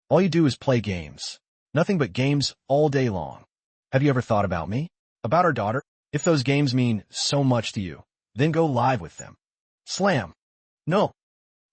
All you do is play games. Nothing but games all day long. Have you ever thought about me? About our daughter? If those games mean so much to you, then go live with them. Slam. No.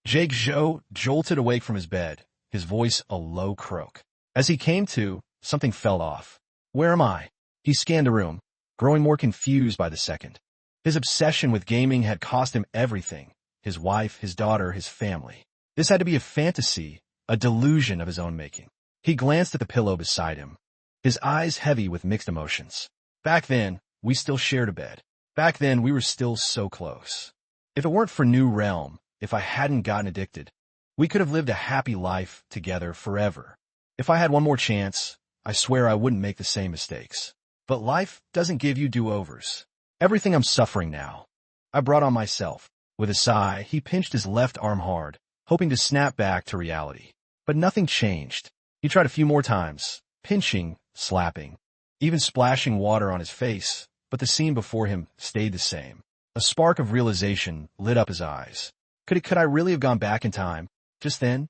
Jake Zhou jolted awake from his bed, his voice a low croak. As he came to, something fell off. Where am I? He scanned the room, growing more confused by the second. His obsession with gaming had cost him everything. His wife, his daughter, his family. This had to be a fantasy, a delusion of his own making. He glanced at the pillow beside him, his eyes heavy with mixed emotions. Back then, we still shared a bed. Back then, we were still so close. If it weren't for New Realm, if I hadn't gotten addicted, we could have lived a happy life together forever. If I had one more chance, I swear I wouldn't make the same mistakes. But life doesn't give you do-overs. Everything I'm suffering now, I brought on myself. With a sigh, he pinched his left arm hard, hoping to snap back to reality. But nothing changed. He tried a few more times, pinching, slapping, even splashing water on his face, but the scene before him stayed the same. A spark of realization lit up his eyes. Could I really have gone back in time? Just then,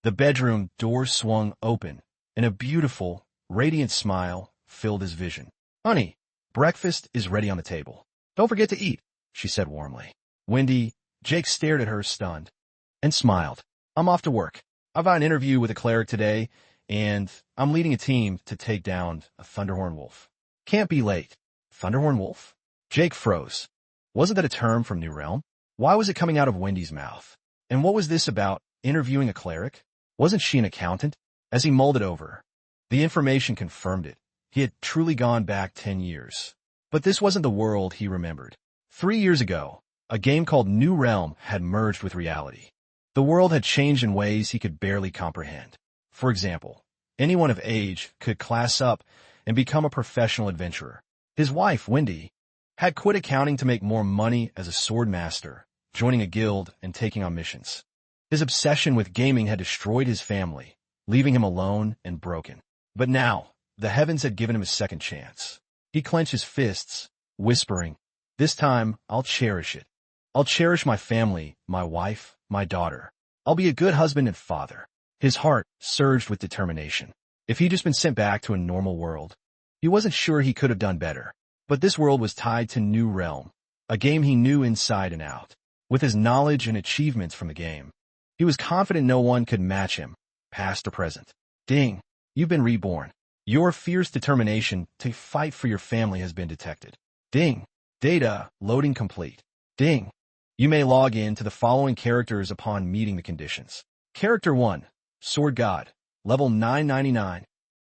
the bedroom door swung open, and a beautiful, radiant smile filled his vision. Honey, breakfast is ready on the table. Don't forget to eat, she said warmly. Wendy, Jake stared at her stunned, and smiled. I'm off to work. I've got an interview with a cleric today, and I'm leading a team to take down a Thunderhorn Wolf. Can't be late. Thunderhorn Wolf? Jake froze. Wasn't that a term from New Realm? Why was it coming out of Wendy's mouth? And what was this about interviewing a cleric? Wasn't she an accountant? As he mulled it over, the information confirmed it. He had truly gone back 10 years. But this wasn't the world he remembered. 3 years ago, a game called New Realm had merged with reality. The world had changed in ways he could barely comprehend. For example, anyone of age could class up and become a professional adventurer. His wife, Wendy, had quit accounting to make more money as a sword master, joining a guild and taking on missions. His obsession with gaming had destroyed his family, leaving him alone and broken. But now, the heavens had given him a second chance. He clenched his fists, whispering, "This time, I'll cherish it. I'll cherish my family, my wife, my daughter. I'll be a good husband and father." His heart surged with determination. If he'd just been sent back to a normal world, he wasn't sure he could have done better. But this world was tied to New Realm, a game he knew inside and out. With his knowledge and achievements from the game, he was confident no one could match him, past or present. Ding, you've been reborn. Your fierce determination to fight for your family has been detected. Ding, data loading complete. Ding, you may log in to the following characters upon meeting the conditions. Character 1, Sword God, level 999.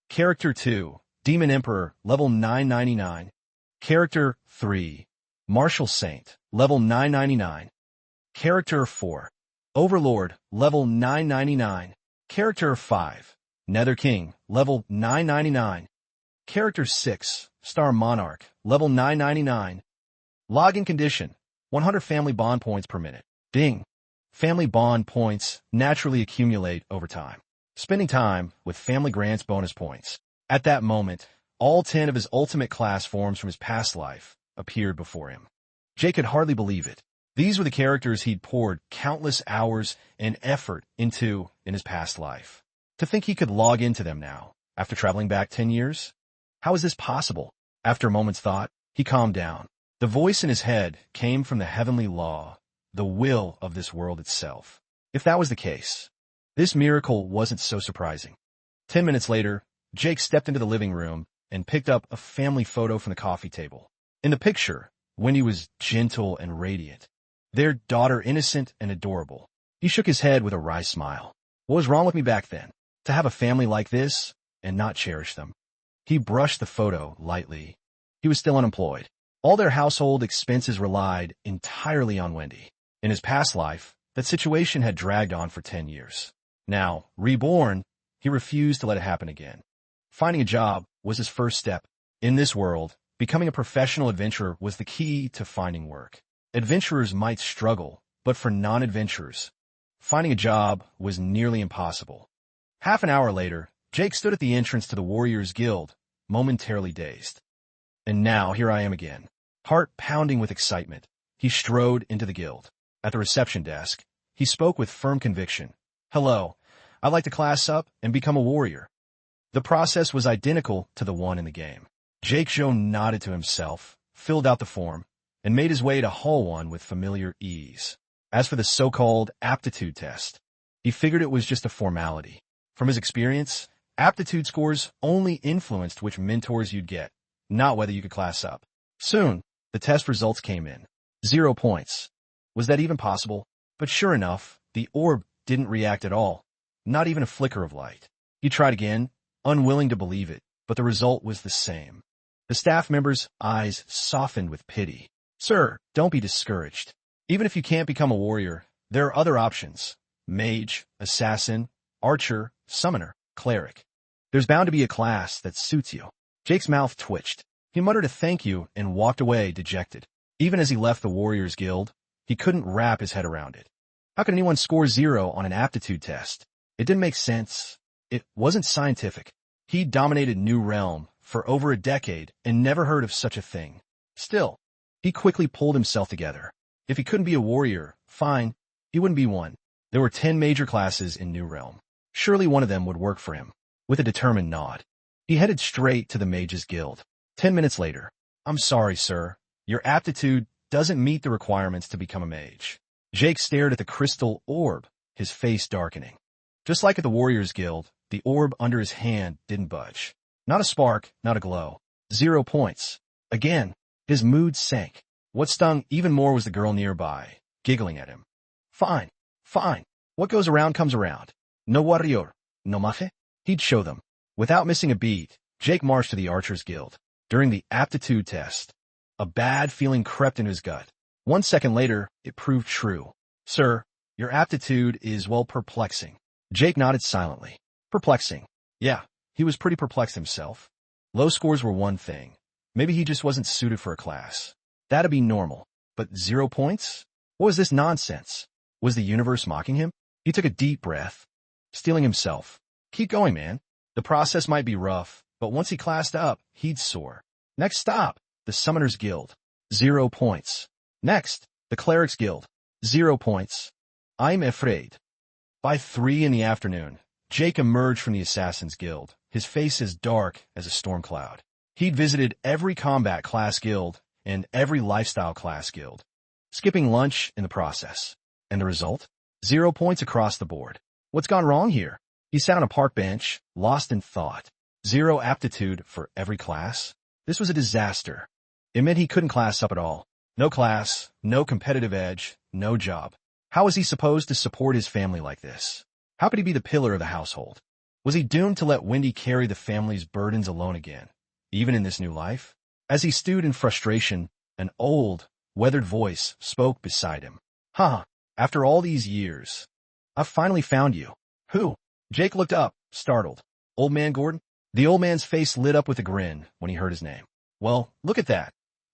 Character 2, Demon Emperor, level 999. Character 3, Martial Saint, level 999. Character 4, Overlord, level 999. Character 5, Nether King, level 999. Character 6, Star Monarch, level 999. Login condition, 100 family bond points per minute. Ding. Family bond points naturally accumulate over time. Spending time with family grants bonus points. At that moment, all 10 of his ultimate class forms from his past life appeared before him. Jake could hardly believe it. These were the characters he'd poured countless hours and effort into in his past life. To think he could log into them now, after traveling back 10 years? How is this possible? After a moment's thought, he calmed down. The voice in his head came from the heavenly law, the will of this world itself. If that was the case, this miracle wasn't so surprising. 10 minutes later, Jake stepped into the living room and picked up a family photo from the coffee table. In the picture, Wendy was gentle and radiant, their daughter innocent and adorable. He shook his head with a wry smile. What was wrong with me back then? To have a family like this and not cherish them. He brushed the photo lightly. He was still unemployed. All their household expenses relied entirely on Wendy. In his past life, that situation had dragged on for 10 years. Now, reborn, he refused to let it happen again. Finding a job was his first step. In this world, becoming a professional adventurer was the key to finding work. Adventurers might struggle, but for non-adventurers, finding a job was nearly impossible. Half an hour later, Jake stood at the entrance to the Warriors Guild, momentarily dazed. And now here I am again. Heart pounding with excitement, he strode into the guild. At the reception desk, he spoke with firm conviction. "Hello, I'd like to class up and become a warrior. The process was identical to the one in the game. Jake Joe nodded to himself, filled out the form, and made his way to Hall 1 with familiar ease. As for the so-called aptitude test, he figured it was just a formality. From his experience, aptitude scores only influenced which mentors you'd get, not whether you could class up. Soon, the test results came in. 0 points. Was that even possible? But sure enough, the orb didn't react at all, not even a flicker of light. He tried again, unwilling to believe it, but the result was the same. The staff member's eyes softened with pity. Sir, don't be discouraged. Even if you can't become a warrior, there are other options. Mage, assassin, archer, summoner, cleric. There's bound to be a class that suits you. Jake's mouth twitched. He muttered a thank you and walked away dejected. Even as he left the Warriors Guild, he couldn't wrap his head around it. How could anyone score 0 on an aptitude test? It didn't make sense. It wasn't scientific. He dominated New Realm for over a decade and never heard of such a thing. Still, he quickly pulled himself together. If he couldn't be a warrior, fine, he wouldn't be one. There were 10 major classes in New Realm. Surely one of them would work for him. With a determined nod, he headed straight to the Mages Guild. 10 minutes later, I'm sorry, sir. Your aptitude doesn't meet the requirements to become a mage. Jake stared at the crystal orb, his face darkening. Just like at the Warriors Guild, the orb under his hand didn't budge. Not a spark, not a glow. 0 points. Again, his mood sank. What stung even more was the girl nearby, giggling at him. Fine, fine. What goes around comes around. No warrior, no mafe? He'd show them. Without missing a beat, Jake marched to the Archers Guild. During the aptitude test, a bad feeling crept into his gut. 1 second later, it proved true. Sir, your aptitude is, well, perplexing. Jake nodded silently. Perplexing. Yeah, he was pretty perplexed himself. Low scores were one thing. Maybe he just wasn't suited for a class. That'd be normal. But 0 points? What was this nonsense? Was the universe mocking him? He took a deep breath, steeling himself. Keep going, man. The process might be rough, but once he classed up, he'd soar. Next stop, the Summoners Guild. 0 points. Next, the Clerics Guild. 0 points. I'm afraid. By 3 in the afternoon, Jake emerged from the Assassins Guild, his face as dark as a storm cloud. He'd visited every combat class guild and every lifestyle class guild, skipping lunch in the process. And the result? 0 points across the board. What's gone wrong here? He sat on a park bench, lost in thought. 0 aptitude for every class? This was a disaster. It meant he couldn't class up at all. No class, no competitive edge, no job. How was he supposed to support his family like this? How could he be the pillar of the household? Was he doomed to let Wendy carry the family's burdens alone again, even in this new life? As he stewed in frustration, an old, weathered voice spoke beside him. After all these years, I've finally found you. Who? Jake looked up, startled. Old Man Gordon? The old man's face lit up with a grin when he heard his name. Well, look at that.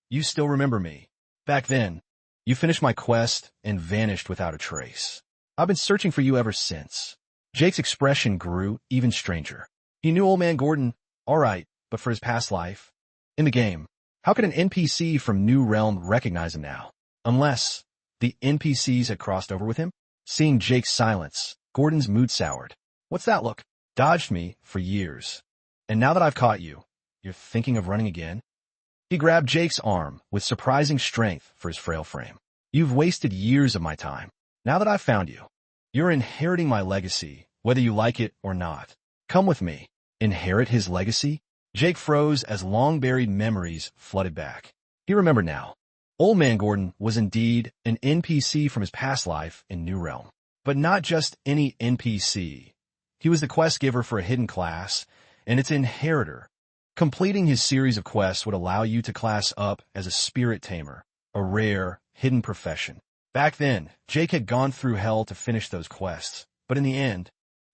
You still remember me. Back then, you finished my quest and vanished without a trace. I've been searching for you ever since. Jake's expression grew even stranger. He knew Old Man Gordon, all right, but for his past life. In the game, how could an NPC from New Realm recognize him now? Unless the NPCs had crossed over with him? Seeing Jake's silence, Gordon's mood soured. What's that look? Dodged me for years. And now that I've caught you, you're thinking of running again? He grabbed Jake's arm with surprising strength for his frail frame. You've wasted years of my time. Now that I've found you, you're inheriting my legacy, whether you like it or not. Come with me. Inherit his legacy? Jake froze as long-buried memories flooded back. He remembered now. Old Man Gordon was indeed an NPC from his past life in New Realm. But not just any NPC. He was the quest giver for a hidden class, and its inheritor. Completing his series of quests would allow you to class up as a spirit tamer, a rare, hidden profession. Back then, Jake had gone through hell to finish those quests, but in the end,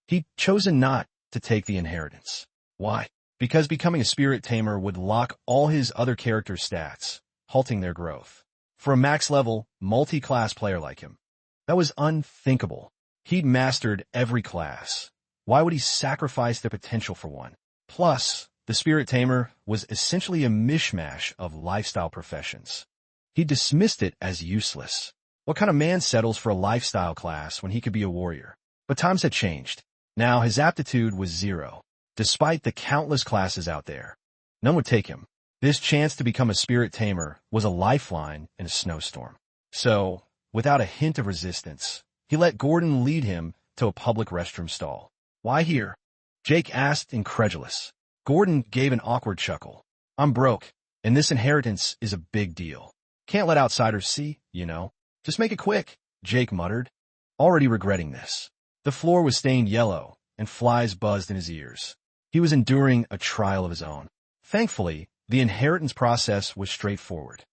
he'd chosen not to take the inheritance. Why? Because becoming a spirit tamer would lock all his other character stats, halting their growth. For a max-level, multi-class player like him, that was unthinkable. He'd mastered every class. Why would he sacrifice their potential for one? Plus, the spirit tamer was essentially a mishmash of lifestyle professions. He dismissed it as useless. What kind of man settles for a lifestyle class when he could be a warrior? But times had changed. Now his aptitude was 0. Despite the countless classes out there, none would take him. This chance to become a spirit tamer was a lifeline in a snowstorm. So, without a hint of resistance, he let Gordon lead him to a public restroom stall. "Why here?" Jake asked, incredulous. Gordon gave an awkward chuckle. "I'm broke, and this inheritance is a big deal. Can't let outsiders see, you know. Just make it quick," Jake muttered, already regretting this. The floor was stained yellow, and flies buzzed in his ears. He was enduring a trial of his own. Thankfully, the inheritance process was straightforward.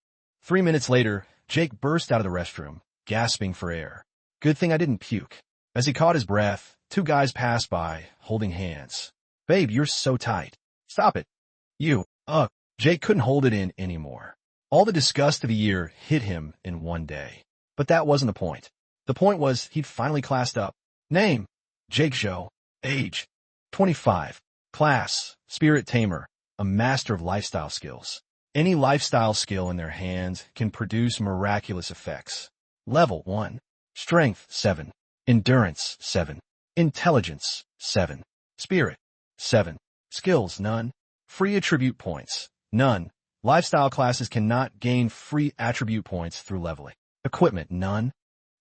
3 minutes later, Jake burst out of the restroom, gasping for air. "Good thing I didn't puke." As he caught his breath, 2 guys passed by, holding hands. "Babe, you're so tight. Stop it." Jake couldn't hold it in anymore. All the disgust of the year hit him in one day. But that wasn't the point. The point was he'd finally classed up. Name: Jake Zhou. Age: 25. Class: Spirit Tamer, a master of lifestyle skills. Any lifestyle skill in their hands can produce miraculous effects. Level 1. Strength: 7. Endurance: 7. Intelligence: 7. Spirit: 7. Skills: none. Free attribute points: none. Lifestyle classes cannot gain free attribute points through leveling. Equipment: none.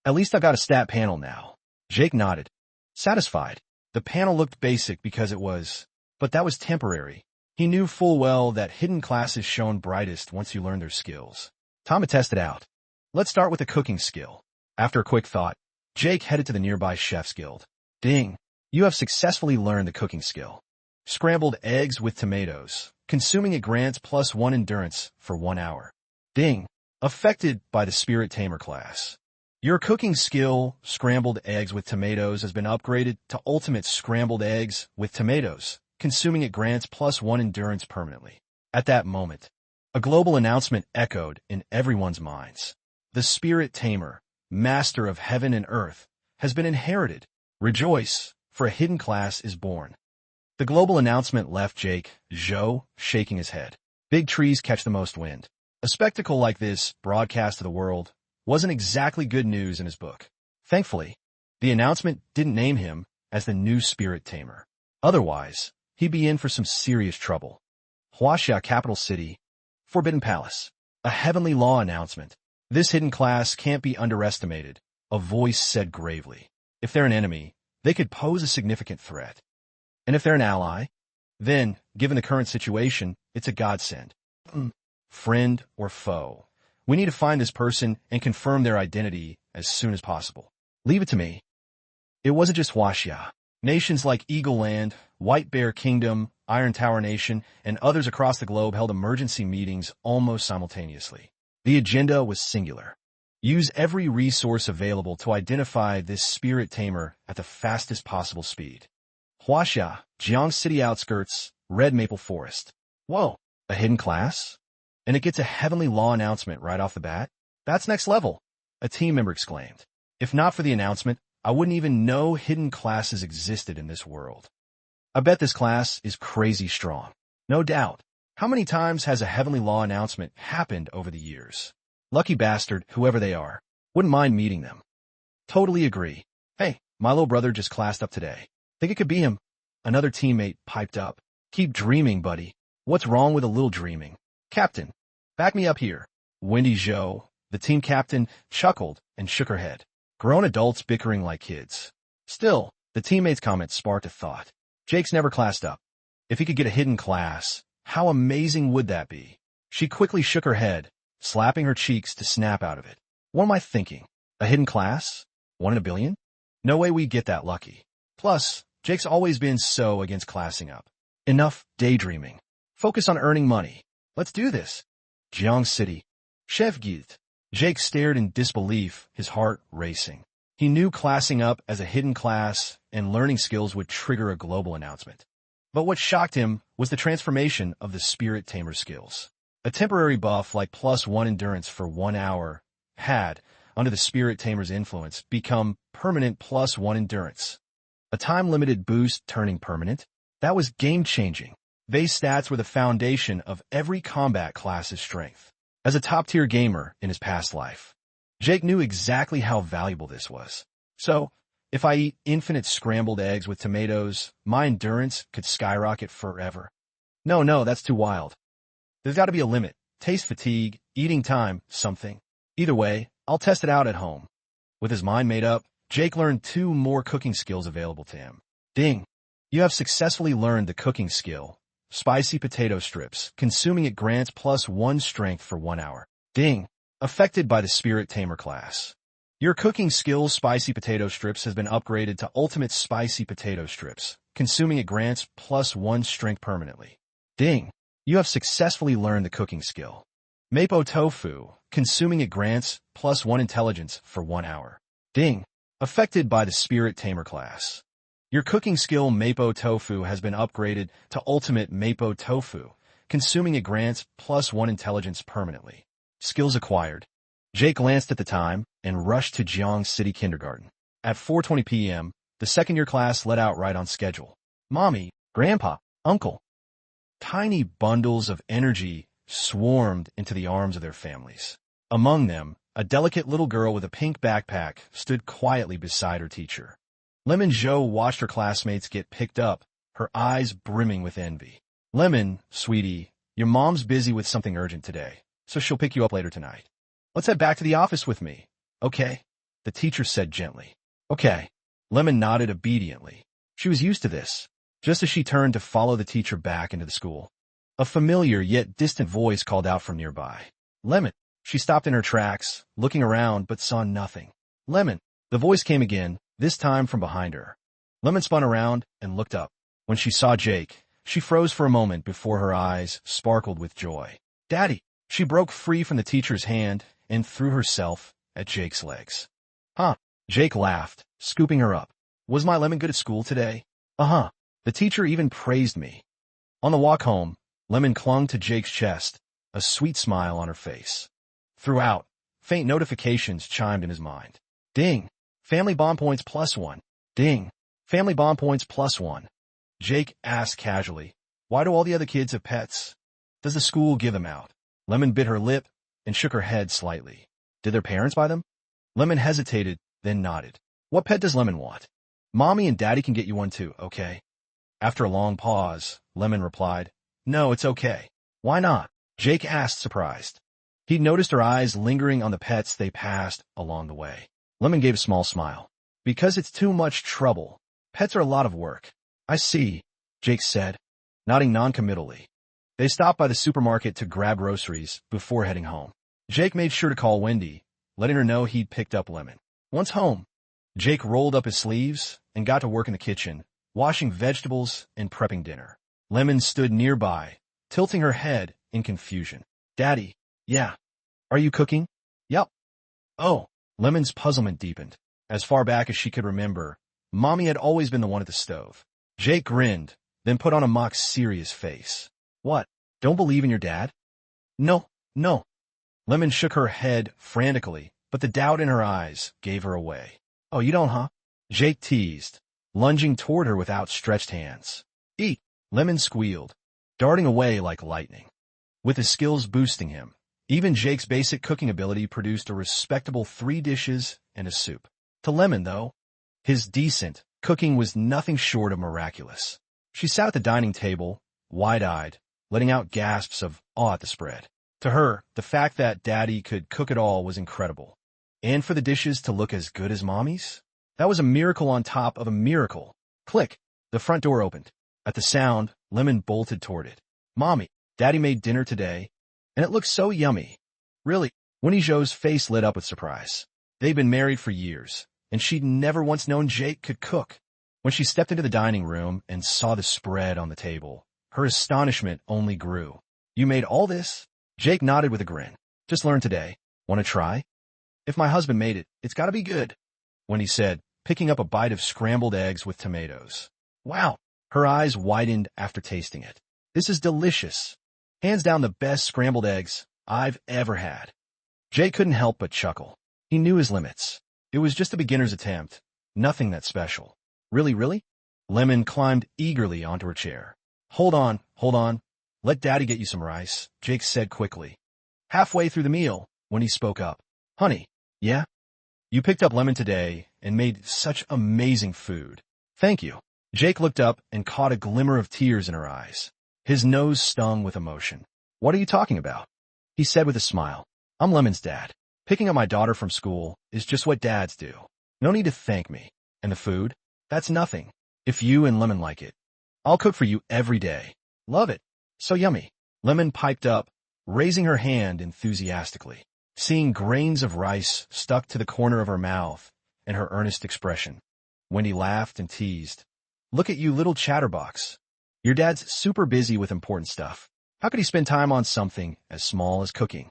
At least I've got a stat panel now. Jake nodded, satisfied. The panel looked basic because it was, but that was temporary. He knew full well that hidden classes shone brightest once you learned their skills. Time to test it out. Let's start with the cooking skill. After a quick thought, Jake headed to the nearby chef's guild. Ding! You have successfully learned the cooking skill. Scrambled eggs with tomatoes. Consuming it grants +1 endurance for 1 hour. Ding! Affected by the Spirit Tamer class. Your cooking skill, Scrambled Eggs with Tomatoes, has been upgraded to Ultimate Scrambled Eggs with Tomatoes. Consuming it grants +1 endurance permanently. At that moment, a global announcement echoed in everyone's minds. The Spirit Tamer, master of heaven and earth, has been inherited. Rejoice, for a hidden class is born. The global announcement left Jake Zhou shaking his head. Big trees catch the most wind. A spectacle like this, broadcast to the world, wasn't exactly good news in his book. Thankfully, the announcement didn't name him as the new Spirit Tamer. Otherwise, he'd be in for some serious trouble. Huaxia, capital city. Forbidden Palace. A heavenly law announcement. This hidden class can't be underestimated, a voice said gravely. If they're an enemy, they could pose a significant threat. And if they're an ally, then, given the current situation, it's a godsend. Friend or foe. We need to find this person and confirm their identity as soon as possible. Leave it to me. It wasn't just Huaxia. Nations like Eagle Land, White Bear Kingdom, Iron Tower Nation, and others across the globe held emergency meetings almost simultaneously. The agenda was singular. Use every resource available to identify this Spirit Tamer at the fastest possible speed. Huaxia, Jiang City outskirts, Red Maple Forest. Whoa, a hidden class? And it gets a heavenly law announcement right off the bat? That's next level, a team member exclaimed. If not for the announcement, I wouldn't even know hidden classes existed in this world. I bet this class is crazy strong. No doubt. How many times has a heavenly law announcement happened over the years? Lucky bastard, whoever they are. Wouldn't mind meeting them. Totally agree. Hey, my little brother just classed up today. Think it could be him? Another teammate piped up. Keep dreaming, buddy. What's wrong with a little dreaming? Captain, back me up here. Wendy Zhou, the team captain, chuckled and shook her head. Grown adults bickering like kids. Still, the teammate's comment sparked a thought. Jake's never classed up. If he could get a hidden class, how amazing would that be? She quickly shook her head, slapping her cheeks to snap out of it. What am I thinking? A hidden class? 1 in a billion? No way we get that lucky. Plus, Jake's always been so against classing up. Enough daydreaming. Focus on earning money. Let's do this. Jiang City. Chef Guide. Jake stared in disbelief, his heart racing. He knew classing up as a hidden class and learning skills would trigger a global announcement. But what shocked him was the transformation of the Spirit Tamer skills. A temporary buff like +1 endurance for 1 hour had, under the Spirit Tamer's influence, become permanent +1 endurance. A time-limited boost turning permanent? That was game-changing. Base stats were the foundation of every combat class's strength. As a top-tier gamer in his past life, Jake knew exactly how valuable this was. So, If I eat infinite scrambled eggs with tomatoes, my endurance could skyrocket forever. No, that's too wild. There's got to be a limit. Taste fatigue, eating time, something. Either way, I'll test it out at home. With his mind made up, Jake learned 2 more cooking skills available to him. Ding! You have successfully learned the cooking skill. Spicy potato strips. Consuming it grants +1 strength for 1 hour. Ding! Affected by the Spirit Tamer class. Your cooking skill, Spicy Potato Strips, has been upgraded to Ultimate Spicy Potato Strips. Consuming it grants +1 strength permanently. Ding! You have successfully learned the cooking skill. Mapo Tofu. Consuming it grants +1 intelligence for 1 hour. Ding! Affected by the Spirit Tamer class. Your cooking skill, Mapo Tofu, has been upgraded to Ultimate Mapo Tofu. Consuming it grants +1 intelligence permanently. Skills acquired. Jake glanced at the time and rushed to Jiang City Kindergarten. At 4:20 p.m., the second-year class let out right on schedule. Mommy, Grandpa, Uncle. Tiny bundles of energy swarmed into the arms of their families. Among them, a delicate little girl with a pink backpack stood quietly beside her teacher. Lemon Zhou watched her classmates get picked up, her eyes brimming with envy. Lemon, sweetie, your mom's busy with something urgent today, so she'll pick you up later tonight. Let's head back to the office with me. Okay, the teacher said gently. Okay. Lemon nodded obediently. She was used to this. Just as she turned to follow the teacher back into the school, a familiar yet distant voice called out from nearby. Lemon. She stopped in her tracks, looking around but saw nothing. Lemon. The voice came again, this time from behind her. Lemon spun around and looked up. When she saw Jake, she froze for a moment before her eyes sparkled with joy. Daddy. She broke free from the teacher's hand and threw herself at Jake's legs. Huh? Jake laughed, scooping her up. Was my Lemon good at school today? Uh-huh. The teacher even praised me. On the walk home, Lemon clung to Jake's chest, a sweet smile on her face. Throughout, faint notifications chimed in his mind. Ding! Family bond points +1. Ding! Family bond points +1. Jake asked casually, why do all the other kids have pets? Does the school give them out? Lemon bit her lip and shook her head slightly. Did their parents buy them? Lemon hesitated, then nodded. What pet does Lemon want? Mommy and Daddy can get you one too, okay? After a long pause, Lemon replied, no, it's okay. Why not? Jake asked, surprised. He'd noticed her eyes lingering on the pets they passed along the way. Lemon gave a small smile. Because it's too much trouble. Pets are a lot of work. I see, Jake said, nodding noncommittally. They stopped by the supermarket to grab groceries before heading home. Jake made sure to call Wendy, letting her know he'd picked up Lemon. Once home, Jake rolled up his sleeves and got to work in the kitchen, washing vegetables and prepping dinner. Lemon stood nearby, tilting her head in confusion. Daddy, yeah. Are you cooking? Yup. Oh, Lemon's puzzlement deepened. As far back as she could remember, Mommy had always been the one at the stove. Jake grinned, then put on a mock serious face. What? Don't believe in your dad? No. Lemon shook her head frantically, but the doubt in her eyes gave her away. Oh, you don't, huh? Jake teased, lunging toward her with outstretched hands. Eat! Lemon squealed, darting away like lightning. With his skills boosting him, even Jake's basic cooking ability produced a respectable 3 dishes and a soup. To Lemon, though, his decent cooking was nothing short of miraculous. She sat at the dining table, wide-eyed, letting out gasps of awe at the spread. To her, the fact that Daddy could cook it all was incredible. And for the dishes to look as good as Mommy's? That was a miracle on top of a miracle. Click! The front door opened. At the sound, Lemon bolted toward it. Mommy, Daddy made dinner today, and it looked so yummy. Really? Winnie Zhou's face lit up with surprise. They'd been married for years, and she'd never once known Jake could cook. When she stepped into the dining room and saw the spread on the table, her astonishment only grew. You made all this? Jake nodded with a grin. Just learned today. Want to try? If my husband made it, it's got to be good, Winnie said, picking up a bite of scrambled eggs with tomatoes. Wow! Her eyes widened after tasting it. This is delicious. Hands down the best scrambled eggs I've ever had. Jake couldn't help but chuckle. He knew his limits. It was just a beginner's attempt. Nothing that special. Really? Lemon climbed eagerly onto her chair. Hold on. Let Daddy get you some rice, Jake said quickly. Halfway through the meal, when he spoke up. Honey, yeah? You picked up Lemon today, and made such amazing food. Thank you. Jake looked up and caught a glimmer of tears in her eyes. His nose stung with emotion. What are you talking about? He said with a smile. I'm Lemon's dad. Picking up my daughter from school is just what dads do. No need to thank me. And the food? That's nothing. If you and Lemon like it, I'll cook for you every day. Love it. So yummy. Lemon piped up, raising her hand enthusiastically. Seeing grains of rice stuck to the corner of her mouth and her earnest expression. Wendy laughed and teased. Look at you, little chatterbox. Your dad's super busy with important stuff. How could he spend time on something as small as cooking?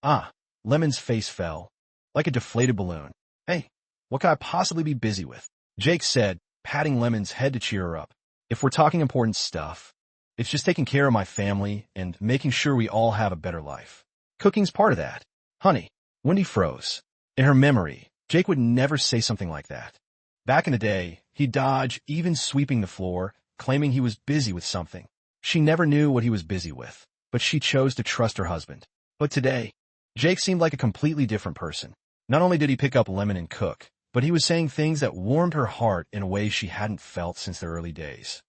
Ah, Lemon's face fell, like a deflated balloon. Hey, what could I possibly be busy with? Jake said, patting Lemon's head to cheer her up. If we're talking important stuff, it's just taking care of my family and making sure we all have a better life. Cooking's part of that. Honey, Wendy froze. In her memory, Jake would never say something like that. Back in the day, he'd dodge even sweeping the floor, claiming he was busy with something. She never knew what he was busy with, but she chose to trust her husband. But today, Jake seemed like a completely different person. Not only did he pick up Lemon and cook, but he was saying things that warmed her heart in a way she hadn't felt since their early days.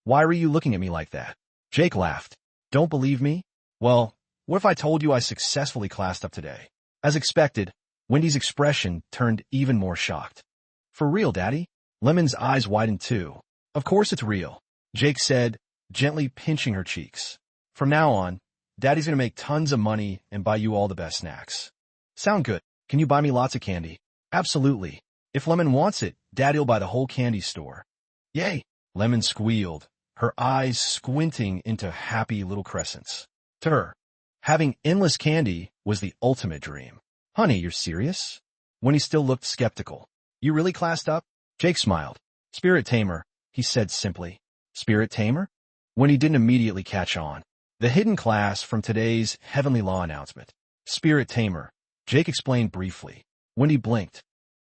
Why were you looking at me like that? Jake laughed. Don't believe me? Well, what if I told you I successfully classed up today? As expected, Wendy's expression turned even more shocked. For real, Daddy? Lemon's eyes widened too. Of course it's real, Jake said, gently pinching her cheeks. From now on, Daddy's gonna make tons of money and buy you all the best snacks. Sound good. Can you buy me lots of candy? Absolutely. If Lemon wants it, Daddy'll buy the whole candy store. Yay! Lemon squealed, her eyes squinting into happy little crescents. To her, having endless candy was the ultimate dream. Honey, you're serious? When he still looked skeptical. You really classed up? Jake smiled. Spirit Tamer, he said simply. Spirit Tamer? When he didn't immediately catch on. The hidden class from today's Heavenly Law announcement. Spirit Tamer, Jake explained briefly. Wendy blinked.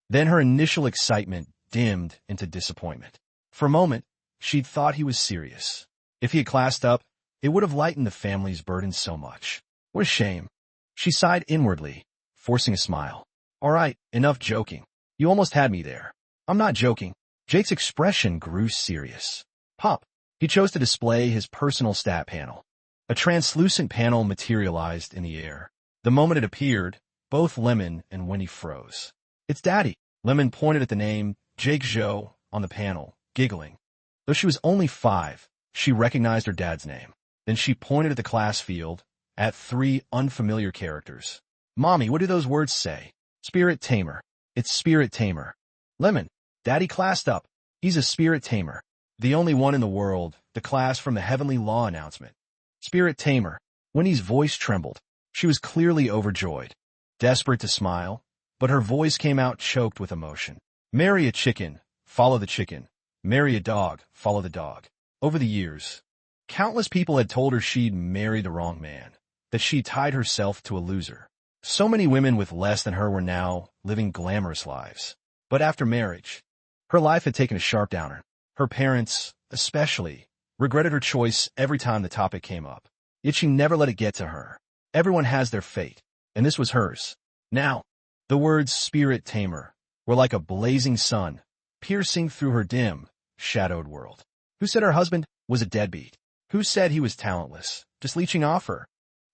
Then her initial excitement dimmed into disappointment. For a moment, she'd thought he was serious. If he had classed up, it would have lightened the family's burden so much. What a shame. She sighed inwardly, forcing a smile. All right, enough joking. You almost had me there. I'm not joking. Jake's expression grew serious. Pop. He chose to display his personal stat panel. A translucent panel materialized in the air. The moment it appeared, both Lemon and Wendy froze. It's Daddy. Lemon pointed at the name Jake Zhou on the panel, giggling. Though she was only 5, she recognized her dad's name. Then she pointed at the class field, at 3 unfamiliar characters. Mommy, what do those words say? Spirit Tamer. It's Spirit Tamer. Lemon. Daddy classed up. He's a Spirit Tamer. The only one in the world, the class from the Heavenly Law announcement. Spirit Tamer. Wendy's voice trembled. She was clearly overjoyed. Desperate to smile, but her voice came out choked with emotion. Marry a chicken, follow the chicken. Marry a dog, follow the dog. Over the years, countless people had told her she'd marry the wrong man, that she tied herself to a loser. So many women with less than her were now living glamorous lives. But after marriage, her life had taken a sharp downer. Her parents, especially, regretted her choice every time the topic came up. Yet she never let it get to her. Everyone has their fate, and this was hers. Now, the words Spirit Tamer were like a blazing sun, piercing through her dim, shadowed world. Who said her husband was a deadbeat? Who said he was talentless, just leeching off her?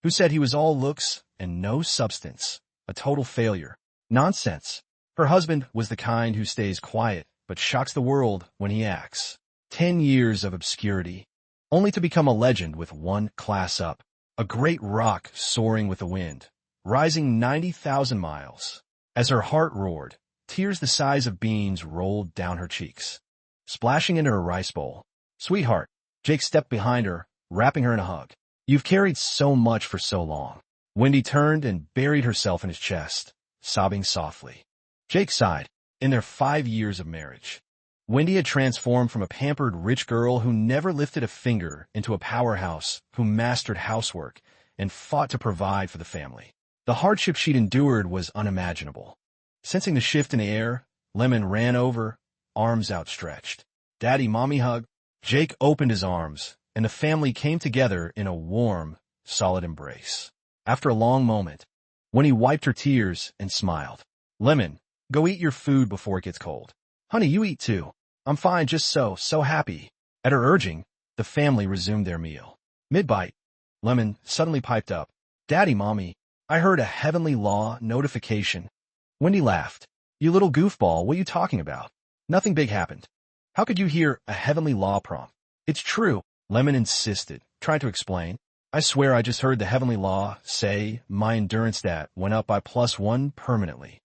Who said he was all looks and no substance, a total failure? Nonsense. Her husband was the kind who stays quiet but shocks the world when he acts. 10 years of obscurity, only to become a legend with one class up. A great rock soaring with the wind, rising 90,000 miles. As her heart roared, tears the size of beans rolled down her cheeks, splashing into her rice bowl. Sweetheart, Jake stepped behind her, wrapping her in a hug. You've carried so much for so long. Wendy turned and buried herself in his chest, sobbing softly. Jake sighed. In their 5 years of marriage, Wendy had transformed from a pampered rich girl who never lifted a finger into a powerhouse who mastered housework and fought to provide for the family. The hardship she'd endured was unimaginable. Sensing the shift in the air, Lemon ran over, arms outstretched. Daddy, Mommy hug. Jake opened his arms, and the family came together in a warm, solid embrace. After a long moment, Wendy wiped her tears and smiled. Lemon, Go eat your food before it gets cold. Honey, you eat too. I'm fine, just so happy. At her urging, the family resumed their meal. Mid-bite, Lemon suddenly piped up. Daddy, Mommy, I heard a heavenly law notification. Wendy laughed. You little goofball, what are you talking about? Nothing big happened. How could you hear a heavenly law prompt? It's true, Lemon insisted, trying to explain. I swear I just heard the heavenly law say my endurance stat went up by +1 permanently.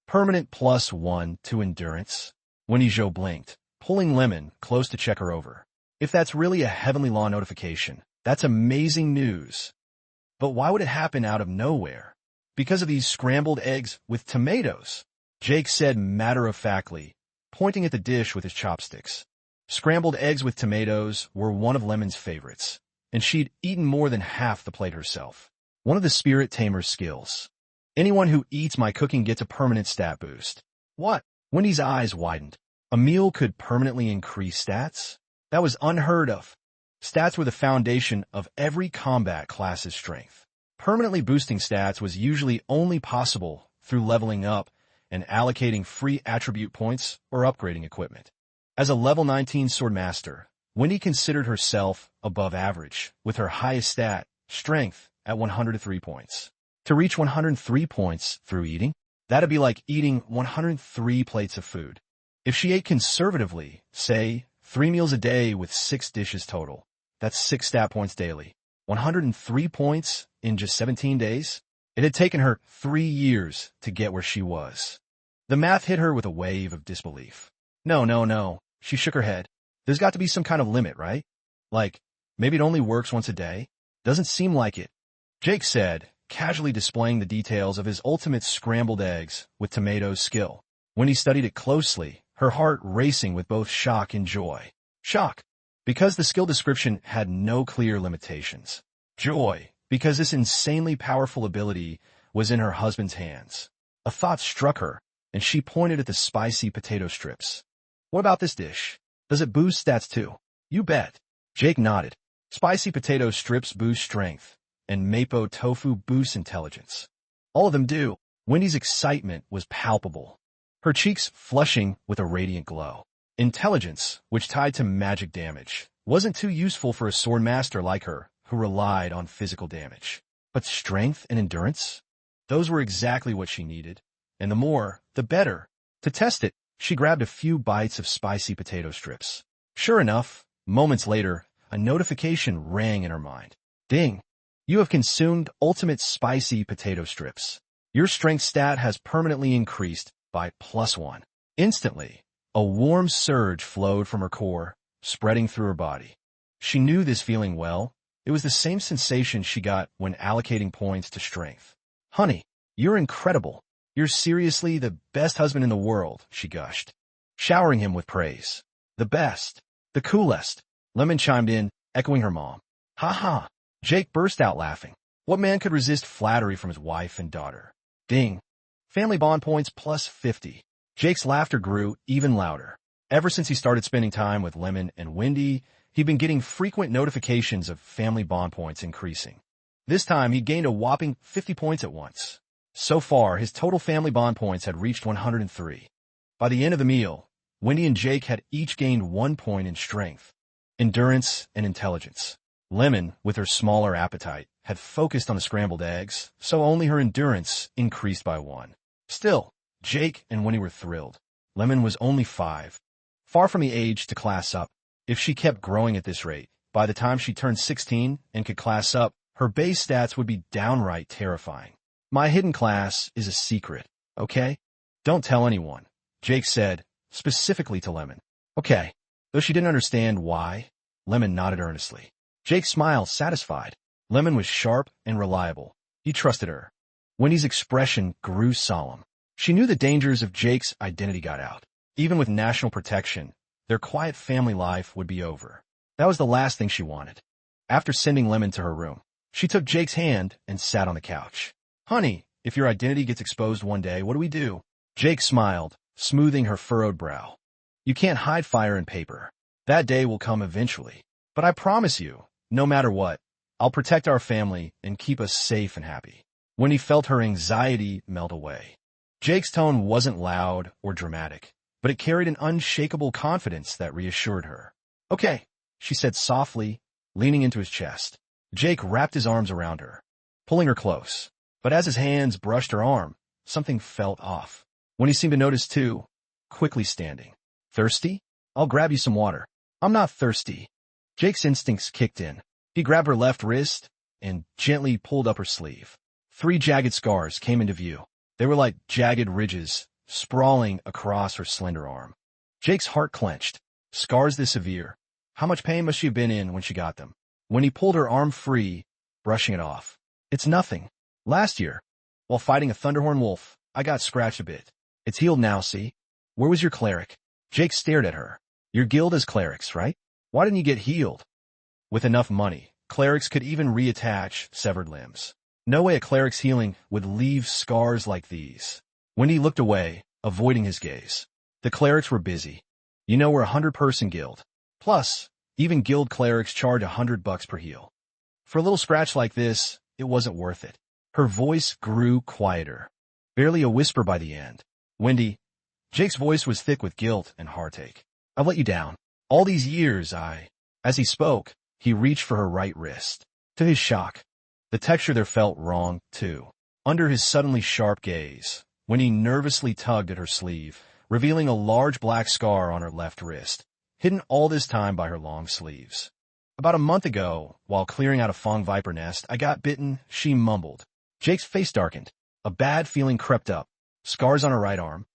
Permanent +1 to endurance? Wendy Jo blinked, pulling Lemon close to check her over. If that's really a heavenly law notification, that's amazing news. But why would it happen out of nowhere? Because of these scrambled eggs with tomatoes, Jake said matter-of-factly, pointing at the dish with his chopsticks. Scrambled eggs with tomatoes were one of Lemon's favorites, and she'd eaten more than half the plate herself. One of the spirit tamer's skills. Anyone who eats my cooking gets a permanent stat boost. What? Wendy's eyes widened. A meal could permanently increase stats? That was unheard of. Stats were the foundation of every combat class's strength. Permanently boosting stats was usually only possible through leveling up and allocating free attribute points or upgrading equipment. As a level 19 swordmaster, Wendy considered herself above average, with her highest stat, strength, at 103 points. To reach 103 points through eating, that'd be like eating 103 plates of food. If she ate conservatively, say, 3 meals a day with 6 dishes total, that's 6 stat points daily. 103 points in just 17 days? It had taken her 3 years to get where she was. The math hit her with a wave of disbelief. No. She shook her head. There's got to be some kind of limit, right? Like, maybe it only works once a day? Doesn't seem like it. Jake said, casually displaying the details of his ultimate scrambled eggs with tomatoes skill. When he studied it closely, her heart racing with both shock and joy. Shock, because the skill description had no clear limitations. Joy, because this insanely powerful ability was in her husband's hands. A thought struck her, and she pointed at the spicy potato strips. What about this dish? Does it boost stats too? You bet. Jake nodded. Spicy potato strips boost strength, and mapo tofu boosts intelligence. All of them do. Wendy's excitement was palpable, her cheeks flushing with a radiant glow. Intelligence, which tied to magic damage, wasn't too useful for a swordmaster like her, who relied on physical damage. But strength and endurance? Those were exactly what she needed. And the more, the better. To test it, she grabbed a few bites of spicy potato strips. Sure enough, moments later, a notification rang in her mind. Ding! You have consumed ultimate spicy potato strips. Your strength stat has permanently increased by +1. Instantly, a warm surge flowed from her core, spreading through her body. She knew this feeling well. It was the same sensation she got when allocating points to strength. Honey, you're incredible. You're seriously the best husband in the world, she gushed, showering him with praise. The best. The coolest. Lemon chimed in, echoing her mom. Ha ha. Jake burst out laughing. What man could resist flattery from his wife and daughter? Ding. Family bond points +50. Jake's laughter grew even louder. Ever since he started spending time with Lemon and Wendy, he'd been getting frequent notifications of family bond points increasing. This time, he'd gained a whopping 50 points at once. So far, his total family bond points had reached 103. By the end of the meal, Wendy and Jake had each gained 1 point in strength, endurance, and intelligence. Lemon, with her smaller appetite, had focused on the scrambled eggs, so only her endurance increased by 1. Still, Jake and Wendy were thrilled. Lemon was only 5, far from the age to class up. If she kept growing at this rate, by the time she turned 16 and could class up, her base stats would be downright terrifying. My hidden class is a secret, okay? Don't tell anyone, Jake said, specifically to Lemon. Okay. Though she didn't understand why, Lemon nodded earnestly. Jake smiled, satisfied. Lemon was sharp and reliable. He trusted her. Wendy's expression grew solemn. She knew the dangers if Jake's identity got out. Even with national protection, their quiet family life would be over. That was the last thing she wanted. After sending Lemon to her room, she took Jake's hand and sat on the couch. Honey, if your identity gets exposed one day, what do we do? Jake smiled, smoothing her furrowed brow. You can't hide fire in paper. That day will come eventually. But I promise you, no matter what, I'll protect our family and keep us safe and happy. Wendy felt her anxiety melt away. Jake's tone wasn't loud or dramatic, but it carried an unshakable confidence that reassured her. Okay, she said softly, leaning into his chest. Jake wrapped his arms around her, pulling her close. But as his hands brushed her arm, something felt off. When he seemed to notice too, quickly standing. Thirsty? I'll grab you some water. I'm not thirsty. Jake's instincts kicked in. He grabbed her left wrist and gently pulled up her sleeve. 3 jagged scars came into view. They were like jagged ridges, sprawling across her slender arm. Jake's heart clenched. Scars this severe. How much pain must she have been in when she got them? When he pulled her arm free, brushing it off. It's nothing. Last year, while fighting a thunderhorn wolf, I got scratched a bit. It's healed now, see? Where was your cleric? Jake stared at her. Your guild has clerics, right? Why didn't you get healed? With enough money, clerics could even reattach severed limbs. No way a cleric's healing would leave scars like these. Wendy looked away, avoiding his gaze. The clerics were busy. You know, we're a 100-person guild. Plus, even guild clerics charge $100 per heal. For a little scratch like this, it wasn't worth it. Her voice grew quieter. Barely a whisper by the end. Wendy, Jake's voice was thick with guilt and heartache. I've let you down. All these years, As he spoke, he reached for her right wrist. To his shock, the texture there felt wrong, too. Under his suddenly sharp gaze, Wendy nervously tugged at her sleeve, revealing a large black scar on her left wrist, hidden all this time by her long sleeves. About a month ago, while clearing out a Fong viper nest, I got bitten, she mumbled. Jake's face darkened. A bad feeling crept up. Scars on her right arm.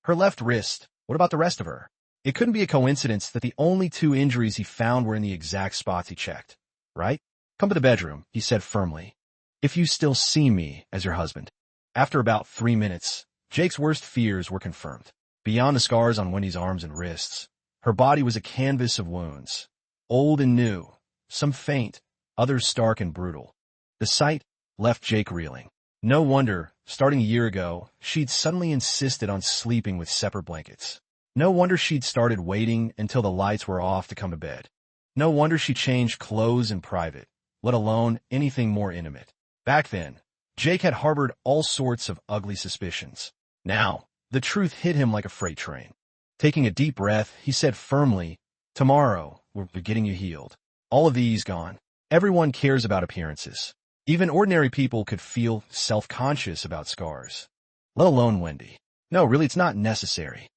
Her left wrist. What about the rest of her? It couldn't be a coincidence that the only 2 injuries he found were in the exact spots he checked, right? Come to the bedroom, he said firmly. If you still see me as your husband. After about 3 minutes, Jake's worst fears were confirmed. Beyond the scars on Wendy's arms and wrists, her body was a canvas of wounds. Old and new, some faint, others stark and brutal. The sight left Jake reeling. No wonder, starting a year ago, she'd suddenly insisted on sleeping with separate blankets. No wonder she'd started waiting until the lights were off to come to bed. No wonder she changed clothes in private, let alone anything more intimate. Back then, Jake had harbored all sorts of ugly suspicions. Now, the truth hit him like a freight train. Taking a deep breath, he said firmly, tomorrow, we're getting you healed. All of these gone. Everyone cares about appearances. Even ordinary people could feel self-conscious about scars. Let alone Wendy. No, really, it's not necessary.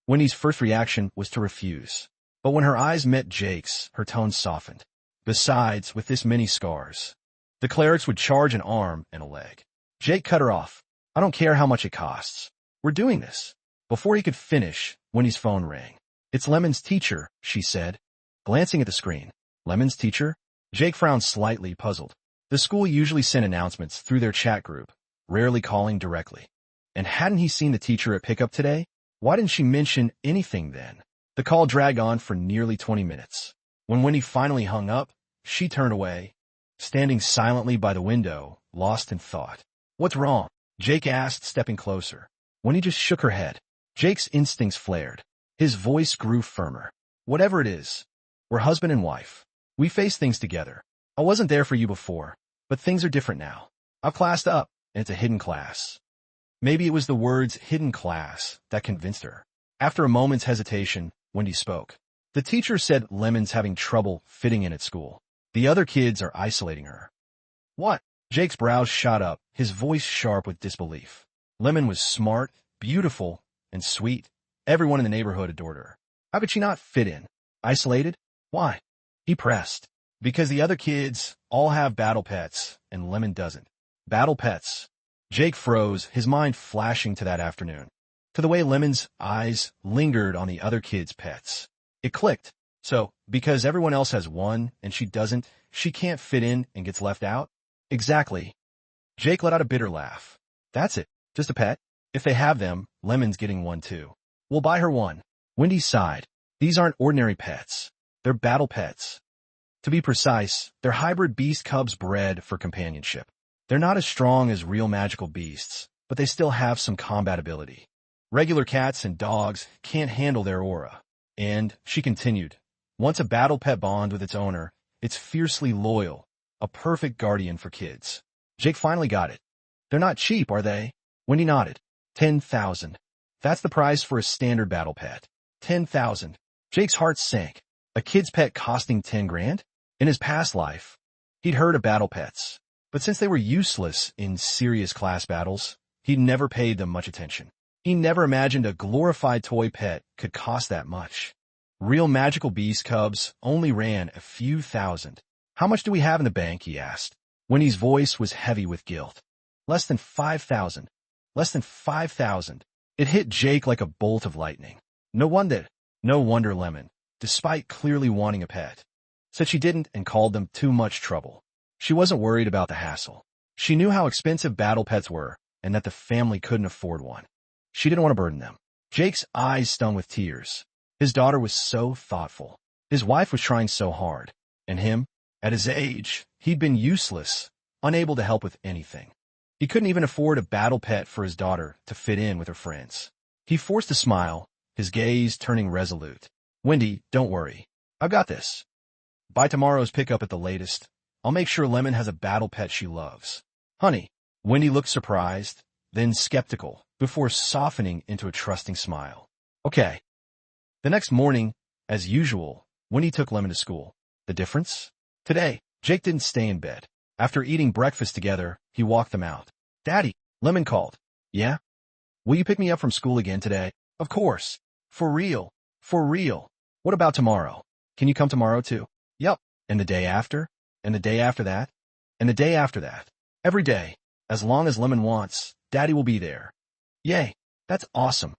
Wendy's first reaction was to refuse. But when her eyes met Jake's, her tone softened. Besides, with this many scars, the clerics would charge an arm and a leg. Jake cut her off. I don't care how much it costs. We're doing this. Before he could finish, Wendy's phone rang. It's Lemon's teacher, she said, glancing at the screen. Lemon's teacher? Jake frowned slightly, puzzled. The school usually sent announcements through their chat group, rarely calling directly. And hadn't he seen the teacher at pickup today? Why didn't she mention anything then? The call dragged on for nearly 20 minutes. When Wendy finally hung up, she turned away, standing silently by the window, lost in thought. What's wrong? Jake asked, stepping closer. Wendy just shook her head. Jake's instincts flared. His voice grew firmer. Whatever it is, we're husband and wife. We face things together. I wasn't there for you before, but things are different now. I've classed up, and it's a hidden class. Maybe it was the words hidden class that convinced her. After a moment's hesitation, Wendy spoke. The teacher said Lemon's having trouble fitting in at school. The other kids are isolating her. What? Jake's brows shot up, his voice sharp with disbelief. Lemon was smart, beautiful, and sweet. Everyone in the neighborhood adored her. How could she not fit in? Isolated? Why? He pressed. Because the other kids all have battle pets, and Lemon doesn't. Battle pets. Jake froze, his mind flashing to that afternoon, to the way Lemon's eyes lingered on the other kids' pets. It clicked. So, because everyone else has one, and she doesn't, she can't fit in and gets left out? Exactly. Jake let out a bitter laugh. That's it. Just a pet? If they have them, Lemon's getting one too. We'll buy her one. Wendy sighed. These aren't ordinary pets. They're battle pets. To be precise, they're hybrid beast cubs bred for companionship. They're not as strong as real magical beasts, but they still have some combat ability. Regular cats and dogs can't handle their aura. And, she continued, once a battle pet bond with its owner, it's fiercely loyal, a perfect guardian for kids. Jake finally got it. They're not cheap, are they? Wendy nodded. 10,000. That's the price for a standard battle pet. 10,000. Jake's heart sank. A kid's pet costing 10 grand? In his past life, he'd heard of battle pets, but since they were useless in serious class battles, he'd never paid them much attention. He never imagined a glorified toy pet could cost that much. Real magical beast cubs only ran a few thousand. How much do we have in the bank, he asked. Wendy's voice was heavy with guilt. Less than 5,000. Less than 5,000. It hit Jake like a bolt of lightning. No wonder Lemon, despite clearly wanting a pet, said she didn't and called them too much trouble. She wasn't worried about the hassle. She knew how expensive battle pets were and that the family couldn't afford one. She didn't want to burden them. Jake's eyes stung with tears. His daughter was so thoughtful. His wife was trying so hard. And him, at his age, he'd been useless, unable to help with anything. He couldn't even afford a battle pet for his daughter to fit in with her friends. He forced a smile, his gaze turning resolute. Wendy, don't worry. I've got this. By tomorrow's pickup at the latest, I'll make sure Lemon has a battle pet she loves. Honey. Wendy looked surprised, then skeptical, before softening into a trusting smile. Okay. The next morning, as usual, Wendy took Lemon to school. The difference? Today, Jake didn't stay in bed. After eating breakfast together, he walked them out. Daddy, Lemon called. Yeah? Will you pick me up from school again today? Of course. For real. For real. What about tomorrow? Can you come tomorrow too? Yup. And the day after? And the day after that? And the day after that? Every day. As long as Lemon wants, Daddy will be there. Yay. That's awesome.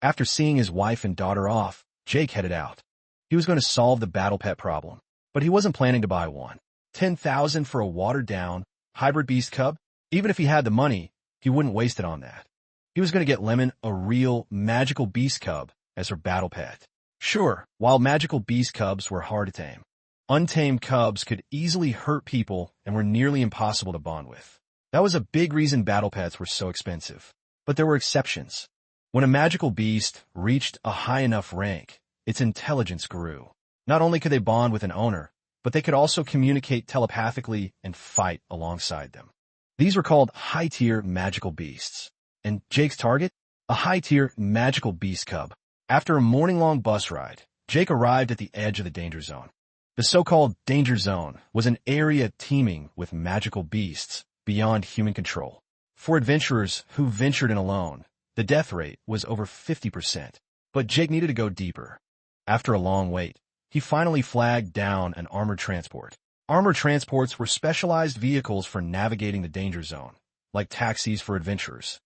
After seeing his wife and daughter off, Jake headed out. He was going to solve the battle pet problem, but he wasn't planning to buy one. 10,000 for a watered-down, hybrid beast cub? Even if he had the money, he wouldn't waste it on that. He was going to get Lemon a real, magical beast cub as her battle pet. Sure, while magical beast cubs were hard to tame, untamed cubs could easily hurt people and were nearly impossible to bond with. That was a big reason battle pets were so expensive. But there were exceptions. When a magical beast reached a high enough rank, its intelligence grew. Not only could they bond with an owner, but they could also communicate telepathically and fight alongside them. These were called high-tier magical beasts. And Jake's target? A high-tier magical beast cub. After a morning-long bus ride, Jake arrived at the edge of the danger zone. The so-called danger zone was an area teeming with magical beasts beyond human control. For adventurers who ventured in alone, the death rate was over 50%. But Jake needed to go deeper. After a long wait, he finally flagged down an armored transport. Armored transports were specialized vehicles for navigating the danger zone, like taxis for adventurers,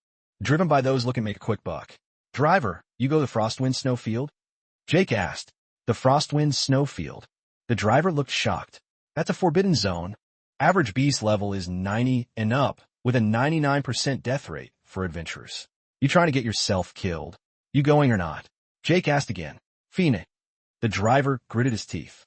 driven by those looking to make a quick buck. Driver, you go to Frostwind Snowfield? Jake asked. The Frostwind Snowfield. The driver looked shocked. That's a forbidden zone. Average beast level is 90 and up, with a 99% death rate for adventurers. You trying to get yourself killed? You going or not? Jake asked again. Phoenix. The driver gritted his teeth.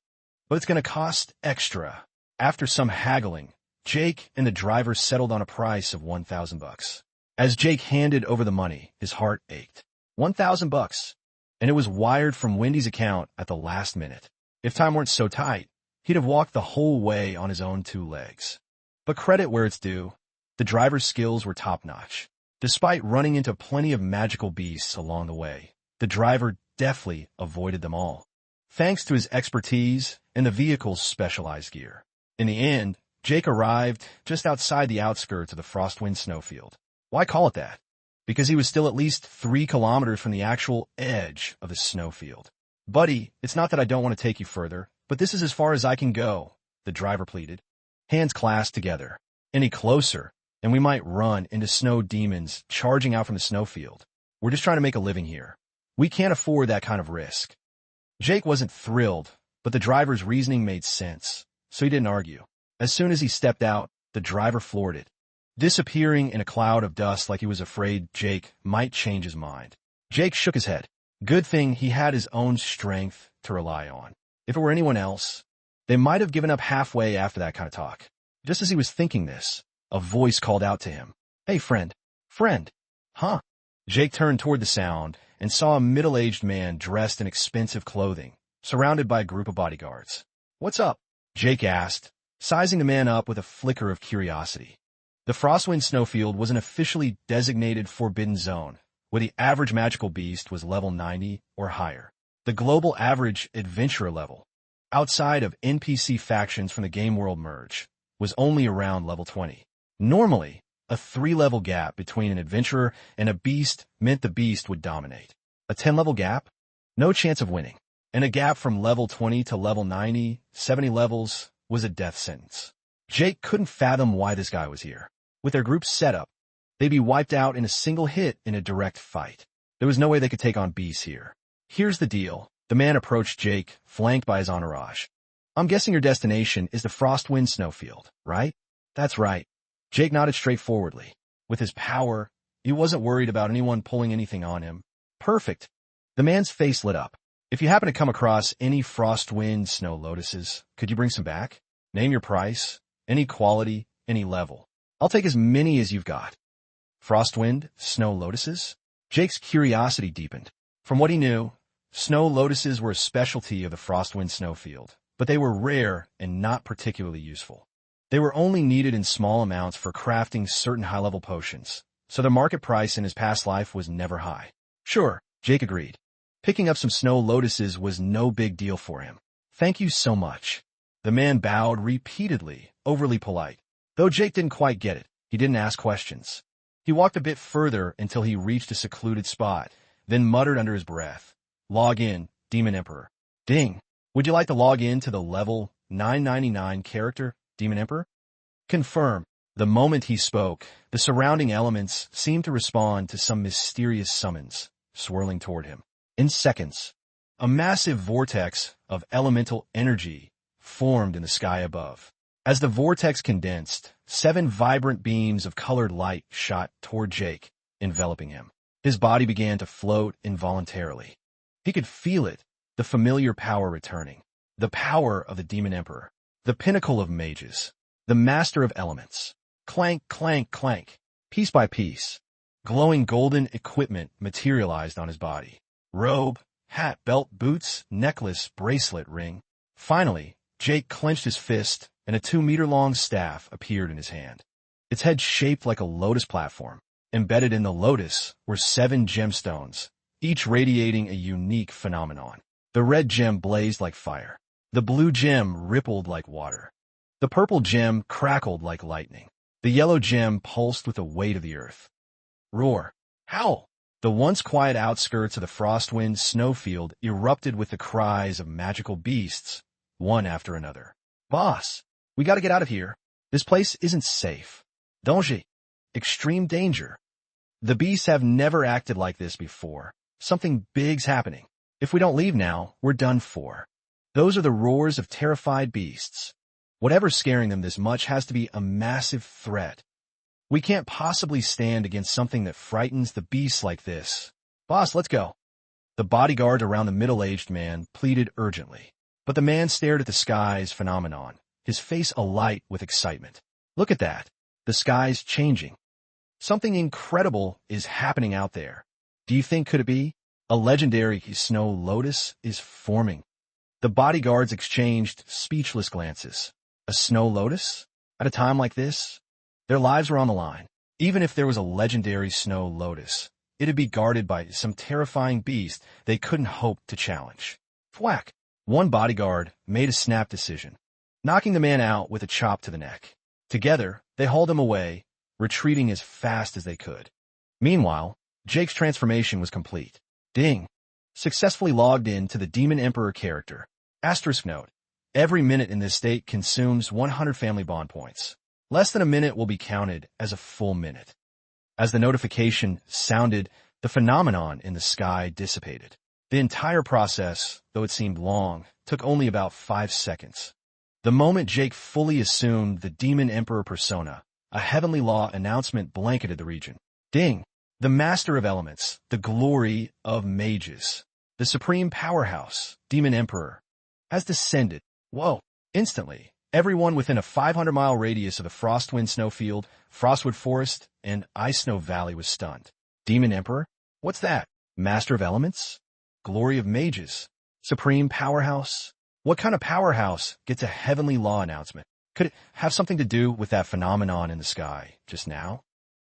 But it's going to cost extra. After some haggling, Jake and the driver settled on a price of $1,000. As Jake handed over the money, his heart ached. $1,000. And it was wired from Wendy's account at the last minute. If time weren't so tight, he'd have walked the whole way on his own two legs. But credit where it's due, the driver's skills were top-notch. Despite running into plenty of magical beasts along the way, the driver deftly avoided them all, thanks to his expertise and the vehicle's specialized gear. In the end, Jake arrived just outside the outskirts of the Frostwind Snowfield. Why call it that? Because he was still at least 3 kilometers from the actual edge of the snowfield. Buddy, it's not that I don't want to take you further, but this is as far as I can go, the driver pleaded. Hands clasped together. Any closer, and we might run into snow demons charging out from the snowfield. We're just trying to make a living here. We can't afford that kind of risk. Jake wasn't thrilled, but the driver's reasoning made sense, so he didn't argue. As soon as he stepped out, the driver floored it, disappearing in a cloud of dust like he was afraid Jake might change his mind. Jake shook his head. Good thing he had his own strength to rely on. If it were anyone else, they might have given up halfway after that kind of talk. Just as he was thinking this, a voice called out to him. Hey, friend. Friend. Huh? Jake turned toward the sound and saw a middle-aged man dressed in expensive clothing, surrounded by a group of bodyguards. What's up? Jake asked, sizing the man up with a flicker of curiosity. The Frostwind Snowfield was an officially designated Forbidden Zone, where the average magical beast was level 90 or higher. The global average adventurer level, outside of NPC factions from the game world merge, was only around level 20. Normally, a 3-level gap between an adventurer and a beast meant the beast would dominate. A 10-level gap? No chance of winning. And a gap from level 20 to level 90, 70 levels, was a death sentence. Jake couldn't fathom why this guy was here. With their group set up, they'd be wiped out in a single hit in a direct fight. There was no way they could take on beasts here. Here's the deal. The man approached Jake, flanked by his entourage. I'm guessing your destination is the Frostwind Snowfield, right? That's right. Jake nodded straightforwardly. With his power, he wasn't worried about anyone pulling anything on him. Perfect. The man's face lit up. If you happen to come across any Frostwind Snow Lotuses, could you bring some back? Name your price, any quality, any level. I'll take as many as you've got. Frostwind Snow Lotuses? Jake's curiosity deepened. From what he knew, snow lotuses were a specialty of the Frostwind Snowfield, but they were rare and not particularly useful. They were only needed in small amounts for crafting certain high-level potions, so the market price in his past life was never high. Sure, Jake agreed. Picking up some snow lotuses was no big deal for him. Thank you so much. The man bowed repeatedly, overly polite. Though Jake didn't quite get it, he didn't ask questions. He walked a bit further until he reached a secluded spot, then muttered under his breath, "Log in, Demon Emperor." Ding. Would you like to log in to the level 999 character, Demon Emperor? Confirm. The moment he spoke, the surrounding elements seemed to respond to some mysterious summons, swirling toward him. In seconds, a massive vortex of elemental energy formed in the sky above. As the vortex condensed, 7 vibrant beams of colored light shot toward Jake, enveloping him. His body began to float involuntarily. He could feel it, the familiar power returning. The power of the Demon Emperor, the pinnacle of mages, the master of elements. Clank, clank, clank. Piece by piece, glowing golden equipment materialized on his body. Robe, hat, belt, boots, necklace, bracelet, ring. Finally, Jake clenched his fist, and a 2-meter-long staff appeared in his hand. Its head shaped like a lotus platform. Embedded in the lotus were 7 gemstones, each radiating a unique phenomenon. The red gem blazed like fire. The blue gem rippled like water. The purple gem crackled like lightning. The yellow gem pulsed with the weight of the earth. Roar. Howl. The once quiet outskirts of the Frostwind Snowfield erupted with the cries of magical beasts, one after another. Boss, we gotta get out of here. This place isn't safe. Danger. Extreme danger. The beasts have never acted like this before. Something big's happening. If we don't leave now, we're done for. Those are the roars of terrified beasts. Whatever's scaring them this much has to be a massive threat. We can't possibly stand against something that frightens the beasts like this. Boss, let's go. The bodyguard around the middle-aged man pleaded urgently. But the man stared at the sky's phenomenon, his face alight with excitement. Look at that. The sky's changing. Something incredible is happening out there. Do you think could it be? A legendary snow lotus is forming. The bodyguards exchanged speechless glances. A snow lotus? At a time like this? Their lives were on the line. Even if there was a legendary snow lotus, it'd be guarded by some terrifying beast they couldn't hope to challenge. Thwack! One bodyguard made a snap decision, knocking the man out with a chop to the neck. Together, they hauled him away, retreating as fast as they could. Meanwhile, Jake's transformation was complete. Ding! Successfully logged in to the Demon Emperor character. Asterisk note. Every minute in this state consumes 100 family bond points. Less than a minute will be counted as a full minute. As the notification sounded, the phenomenon in the sky dissipated. The entire process, though it seemed long, took only about 5 seconds. The moment Jake fully assumed the Demon Emperor persona, a heavenly law announcement blanketed the region. Ding! The master of elements, the glory of mages, the supreme powerhouse, Demon Emperor, has descended. Whoa! Instantly, everyone within a 500-mile radius of the Frostwind Snowfield, Frostwood Forest, and Ice Snow Valley was stunned. Demon Emperor? What's that? Master of elements? Glory of mages? Supreme powerhouse? What kind of powerhouse gets a heavenly law announcement? Could it have something to do with that phenomenon in the sky just now?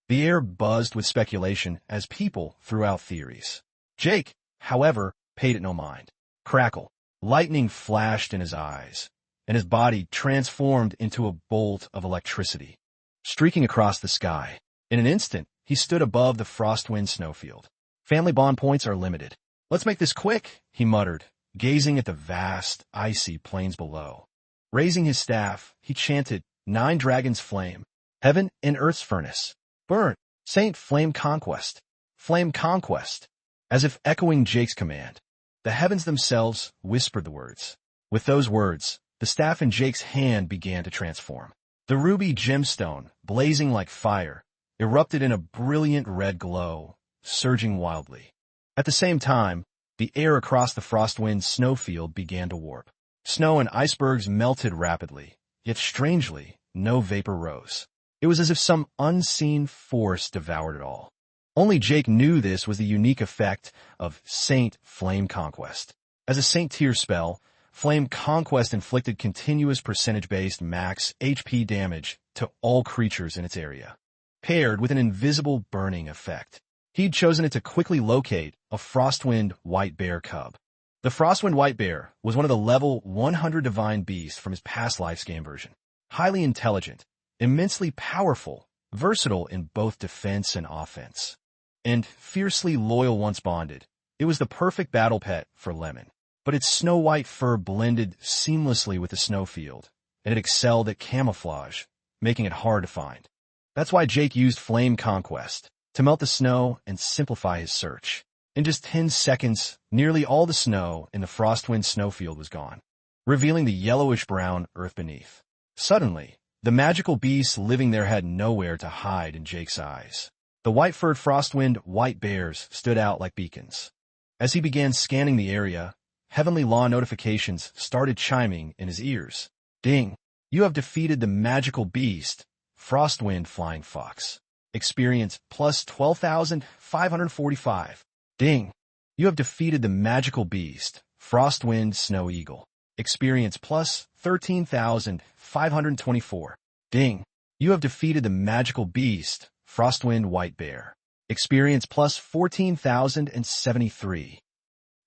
The air buzzed with speculation as people threw out theories. Jake, however, paid it no mind. Crackle. Lightning flashed in his eyes, and his body transformed into a bolt of electricity, streaking across the sky. In an instant, he stood above the Frostwind snowfield. Family bond points are limited. Let's make this quick, he muttered, gazing at the vast, icy plains below. Raising his staff, he chanted, 9 dragons flame, heaven and earth's furnace. Burn, Saint Flame Conquest. Flame Conquest. As if echoing Jake's command, the heavens themselves whispered the words. With those words, the staff in Jake's hand began to transform. The ruby gemstone, blazing like fire, erupted in a brilliant red glow, surging wildly. At the same time, the air across the Frostwind snowfield began to warp. Snow and icebergs melted rapidly, yet strangely, no vapor rose. It was as if some unseen force devoured it all. Only Jake knew this was the unique effect of Saint Flame Conquest. As a Saint tier spell, Flame Conquest inflicted continuous percentage-based max HP damage to all creatures in its area, paired with an invisible burning effect. He'd chosen it to quickly locate a Frostwind White Bear cub. The Frostwind White Bear was one of the level 100 divine beasts from his past life's game version. Highly intelligent, immensely powerful, versatile in both defense and offense, and fiercely loyal once bonded. It was the perfect battle pet for Lemon. But its snow-white fur blended seamlessly with the snowfield, and it excelled at camouflage, making it hard to find. That's why Jake used Flame Conquest, to melt the snow and simplify his search. In just 10 seconds, nearly all the snow in the Frostwind snowfield was gone, revealing the yellowish-brown earth beneath. Suddenly, the magical beasts living there had nowhere to hide in Jake's eyes. The white-furred Frostwind White Bears stood out like beacons. As he began scanning the area, heavenly law notifications started chiming in his ears. Ding! You have defeated the magical beast, Frostwind Flying Fox. Experience plus 12,545. Ding! You have defeated the magical beast, Frostwind Snow Eagle. Experience plus 13,524. Ding! You have defeated the magical beast, Frostwind White Bear. Experience plus 14,073.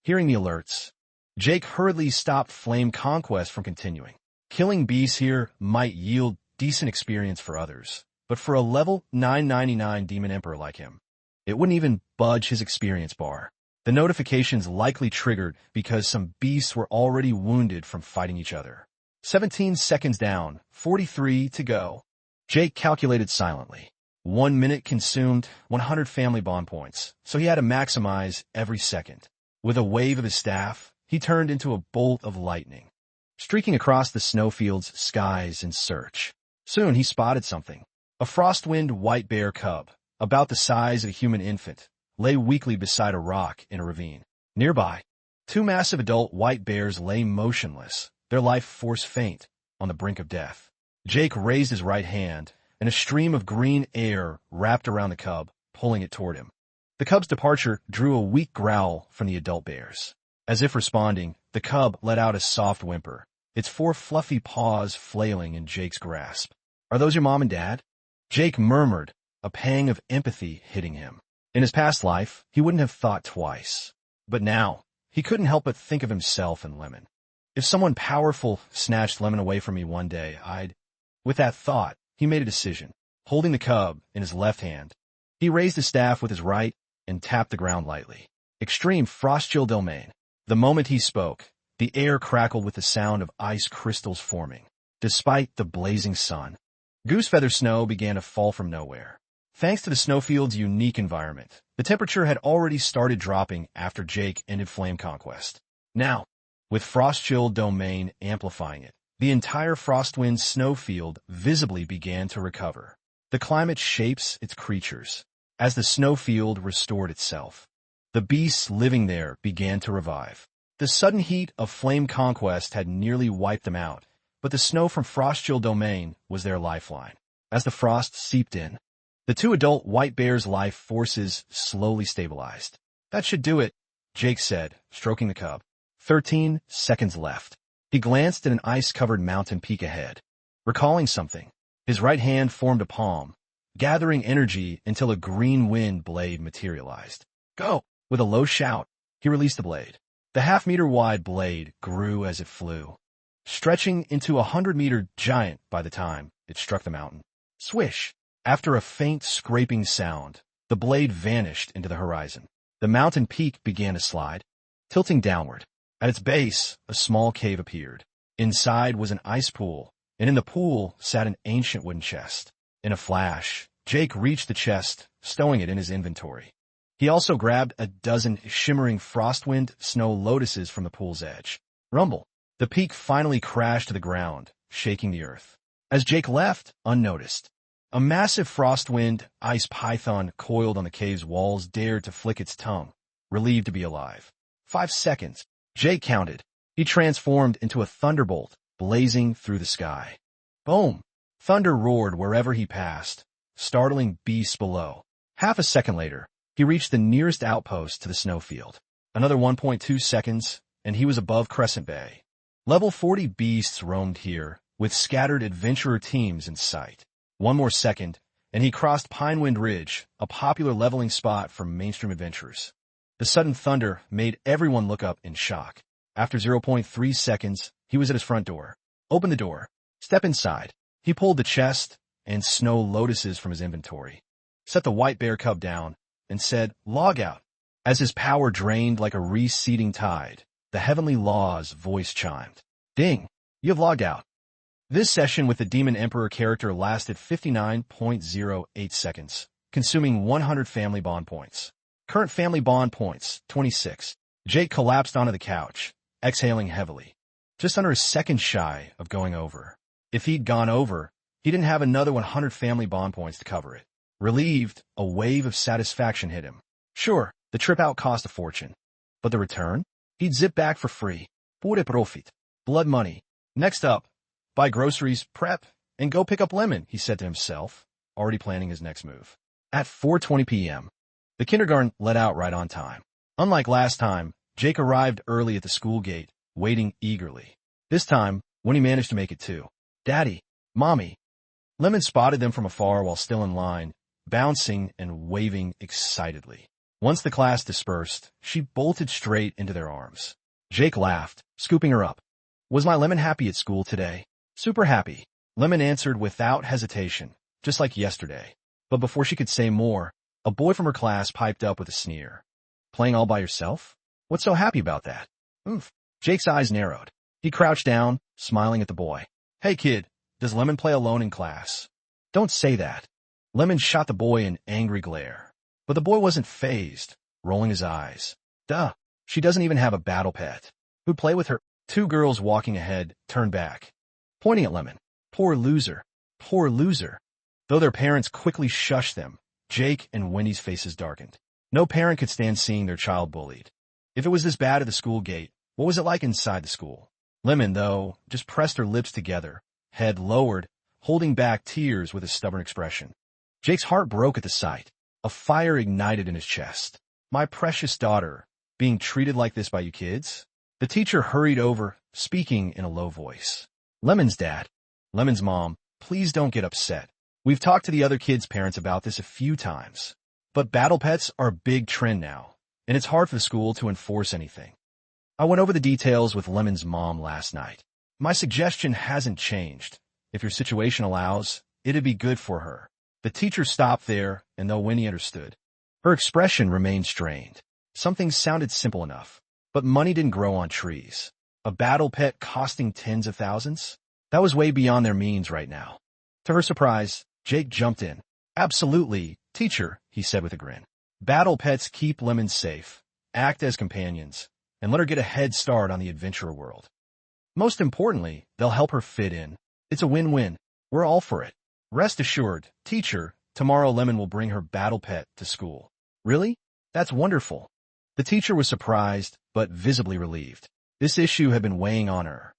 Hearing the alerts, Jake hurriedly stopped Flame Conquest from continuing. Killing beasts here might yield decent experience for others, but for a level 999 Demon Emperor like him, it wouldn't even budge his experience bar. The notifications likely triggered because some beasts were already wounded from fighting each other. 17 seconds down, 43 to go. Jake calculated silently. 1 minute consumed 100 family bond points, so he had to maximize every second. With a wave of his staff, he turned into a bolt of lightning, streaking across the snowfield's skies in search. Soon he spotted something. A Frostwind White Bear cub, about the size of a human infant, lay weakly beside a rock in a ravine. Nearby, 2 massive adult white bears lay motionless, their life force faint, on the brink of death. Jake raised his right hand, and a stream of green air wrapped around the cub, pulling it toward him. The cub's departure drew a weak growl from the adult bears. As if responding, the cub let out a soft whimper, its 4 fluffy paws flailing in Jake's grasp. Are those your mom and dad? Jake murmured, a pang of empathy hitting him. In his past life, he wouldn't have thought twice. But now, he couldn't help but think of himself and Lemon. If someone powerful snatched Lemon away from me one day, I'd... With that thought, he made a decision. Holding the cub in his left hand, he raised his staff with his right and tapped the ground lightly. Extreme Frost Chill Domain. The moment he spoke, the air crackled with the sound of ice crystals forming. Despite the blazing sun, goosefeather snow began to fall from nowhere. Thanks to the snowfield's unique environment, the temperature had already started dropping after Jake ended Flame Conquest. Now, with Frost Chill Domain amplifying it, the entire Frostwind snowfield visibly began to recover. The climate shapes its creatures. As the snowfield restored itself, the beasts living there began to revive. The sudden heat of Flame Conquest had nearly wiped them out, but the snow from Frost Chill Domain was their lifeline. As the frost seeped in, the 2 adult white bears' life forces slowly stabilized. That should do it, Jake said, stroking the cub. 13 seconds left. He glanced at an ice-covered mountain peak ahead. Recalling something, his right hand formed a palm, gathering energy until a green wind blade materialized. Go! With a low shout, he released the blade. The half-meter-wide blade grew as it flew, stretching into a 100-meter giant by the time it struck the mountain. Swish! After a faint scraping sound, the blade vanished into the horizon. The mountain peak began to slide, tilting downward. At its base, a small cave appeared. Inside was an ice pool, and in the pool sat an ancient wooden chest. In a flash, Jake reached the chest, stowing it in his inventory. He also grabbed a dozen shimmering frostwind snow lotuses from the pool's edge. Rumble! The peak finally crashed to the ground, shaking the earth. As Jake left, unnoticed, a massive frostwind ice python coiled on the cave's walls dared to flick its tongue, relieved to be alive. 5 seconds. Jake counted. He transformed into a thunderbolt, blazing through the sky. Boom! Thunder roared wherever he passed, startling beasts below. Half a second later, he reached the nearest outpost to the snowfield. Another 1.2 seconds, and he was above Crescent Bay. Level 40 beasts roamed here, with scattered adventurer teams in sight. One more second, and he crossed Pinewind Ridge, a popular leveling spot for mainstream adventurers. The sudden thunder made everyone look up in shock. After 0.3 seconds, he was at his front door. Open the door. Step inside. He pulled the chest and snow lotuses from his inventory, set the white bear cub down, and said, "Log out." As his power drained like a receding tide, the heavenly law's voice chimed. Ding! You have logged out. This session with the Demon Emperor character lasted 59.08 seconds, consuming 100 family bond points. Current family bond points, 26. Jake collapsed onto the couch, exhaling heavily, just under a second shy of going over. If he'd gone over, he didn't have another 100 family bond points to cover it. Relieved, a wave of satisfaction hit him. Sure, the trip out cost a fortune. But the return? He'd zip back for free. Pure profit. Blood money. Next up, buy groceries, prep, and go pick up Lemon, he said to himself, already planning his next move. At 4:20 p.m., the kindergarten let out right on time. Unlike last time, Jake arrived early at the school gate, waiting eagerly. This time, when he managed to make it too. Daddy, Mommy. Lemon spotted them from afar while still in line, bouncing and waving excitedly. Once the class dispersed, she bolted straight into their arms. Jake laughed, scooping her up. Was my Lemon happy at school today? Super happy. Lemon answered without hesitation, just like yesterday. But before she could say more, a boy from her class piped up with a sneer. Playing all by yourself? What's so happy about that? Oof. Jake's eyes narrowed. He crouched down, smiling at the boy. Hey kid, does Lemon play alone in class? Don't say that. Lemon shot the boy an angry glare. But the boy wasn't fazed, rolling his eyes. Duh, she doesn't even have a battle pet. Who'd play with her? 2 girls walking ahead turned back, pointing at Lemon. Poor loser. Poor loser. Though their parents quickly shushed them, Jake and Wendy's faces darkened. No parent could stand seeing their child bullied. If it was this bad at the school gate, what was it like inside the school? Lemon, though, just pressed her lips together, head lowered, holding back tears with a stubborn expression. Jake's heart broke at the sight. A fire ignited in his chest. My precious daughter, being treated like this by you kids? The teacher hurried over, speaking in a low voice. Lemon's dad. Lemon's mom, please don't get upset. We've talked to the other kids' parents about this a few times. But battle pets are a big trend now, and it's hard for the school to enforce anything. I went over the details with Lemon's mom last night. My suggestion hasn't changed. If your situation allows, it'd be good for her. The teacher stopped there, and though Winnie understood, her expression remained strained. Something sounded simple enough, but money didn't grow on trees. A battle pet costing tens of thousands? That was way beyond their means right now. To her surprise, Jake jumped in. Absolutely, teacher, he said with a grin. Battle pets keep Lemon safe, act as companions, and let her get a head start on the adventurer world. Most importantly, they'll help her fit in. It's a win-win. We're all for it. Rest assured, teacher, tomorrow Lemon will bring her battle pet to school. Really? That's wonderful. The teacher was surprised, but visibly relieved. This issue had been weighing on her.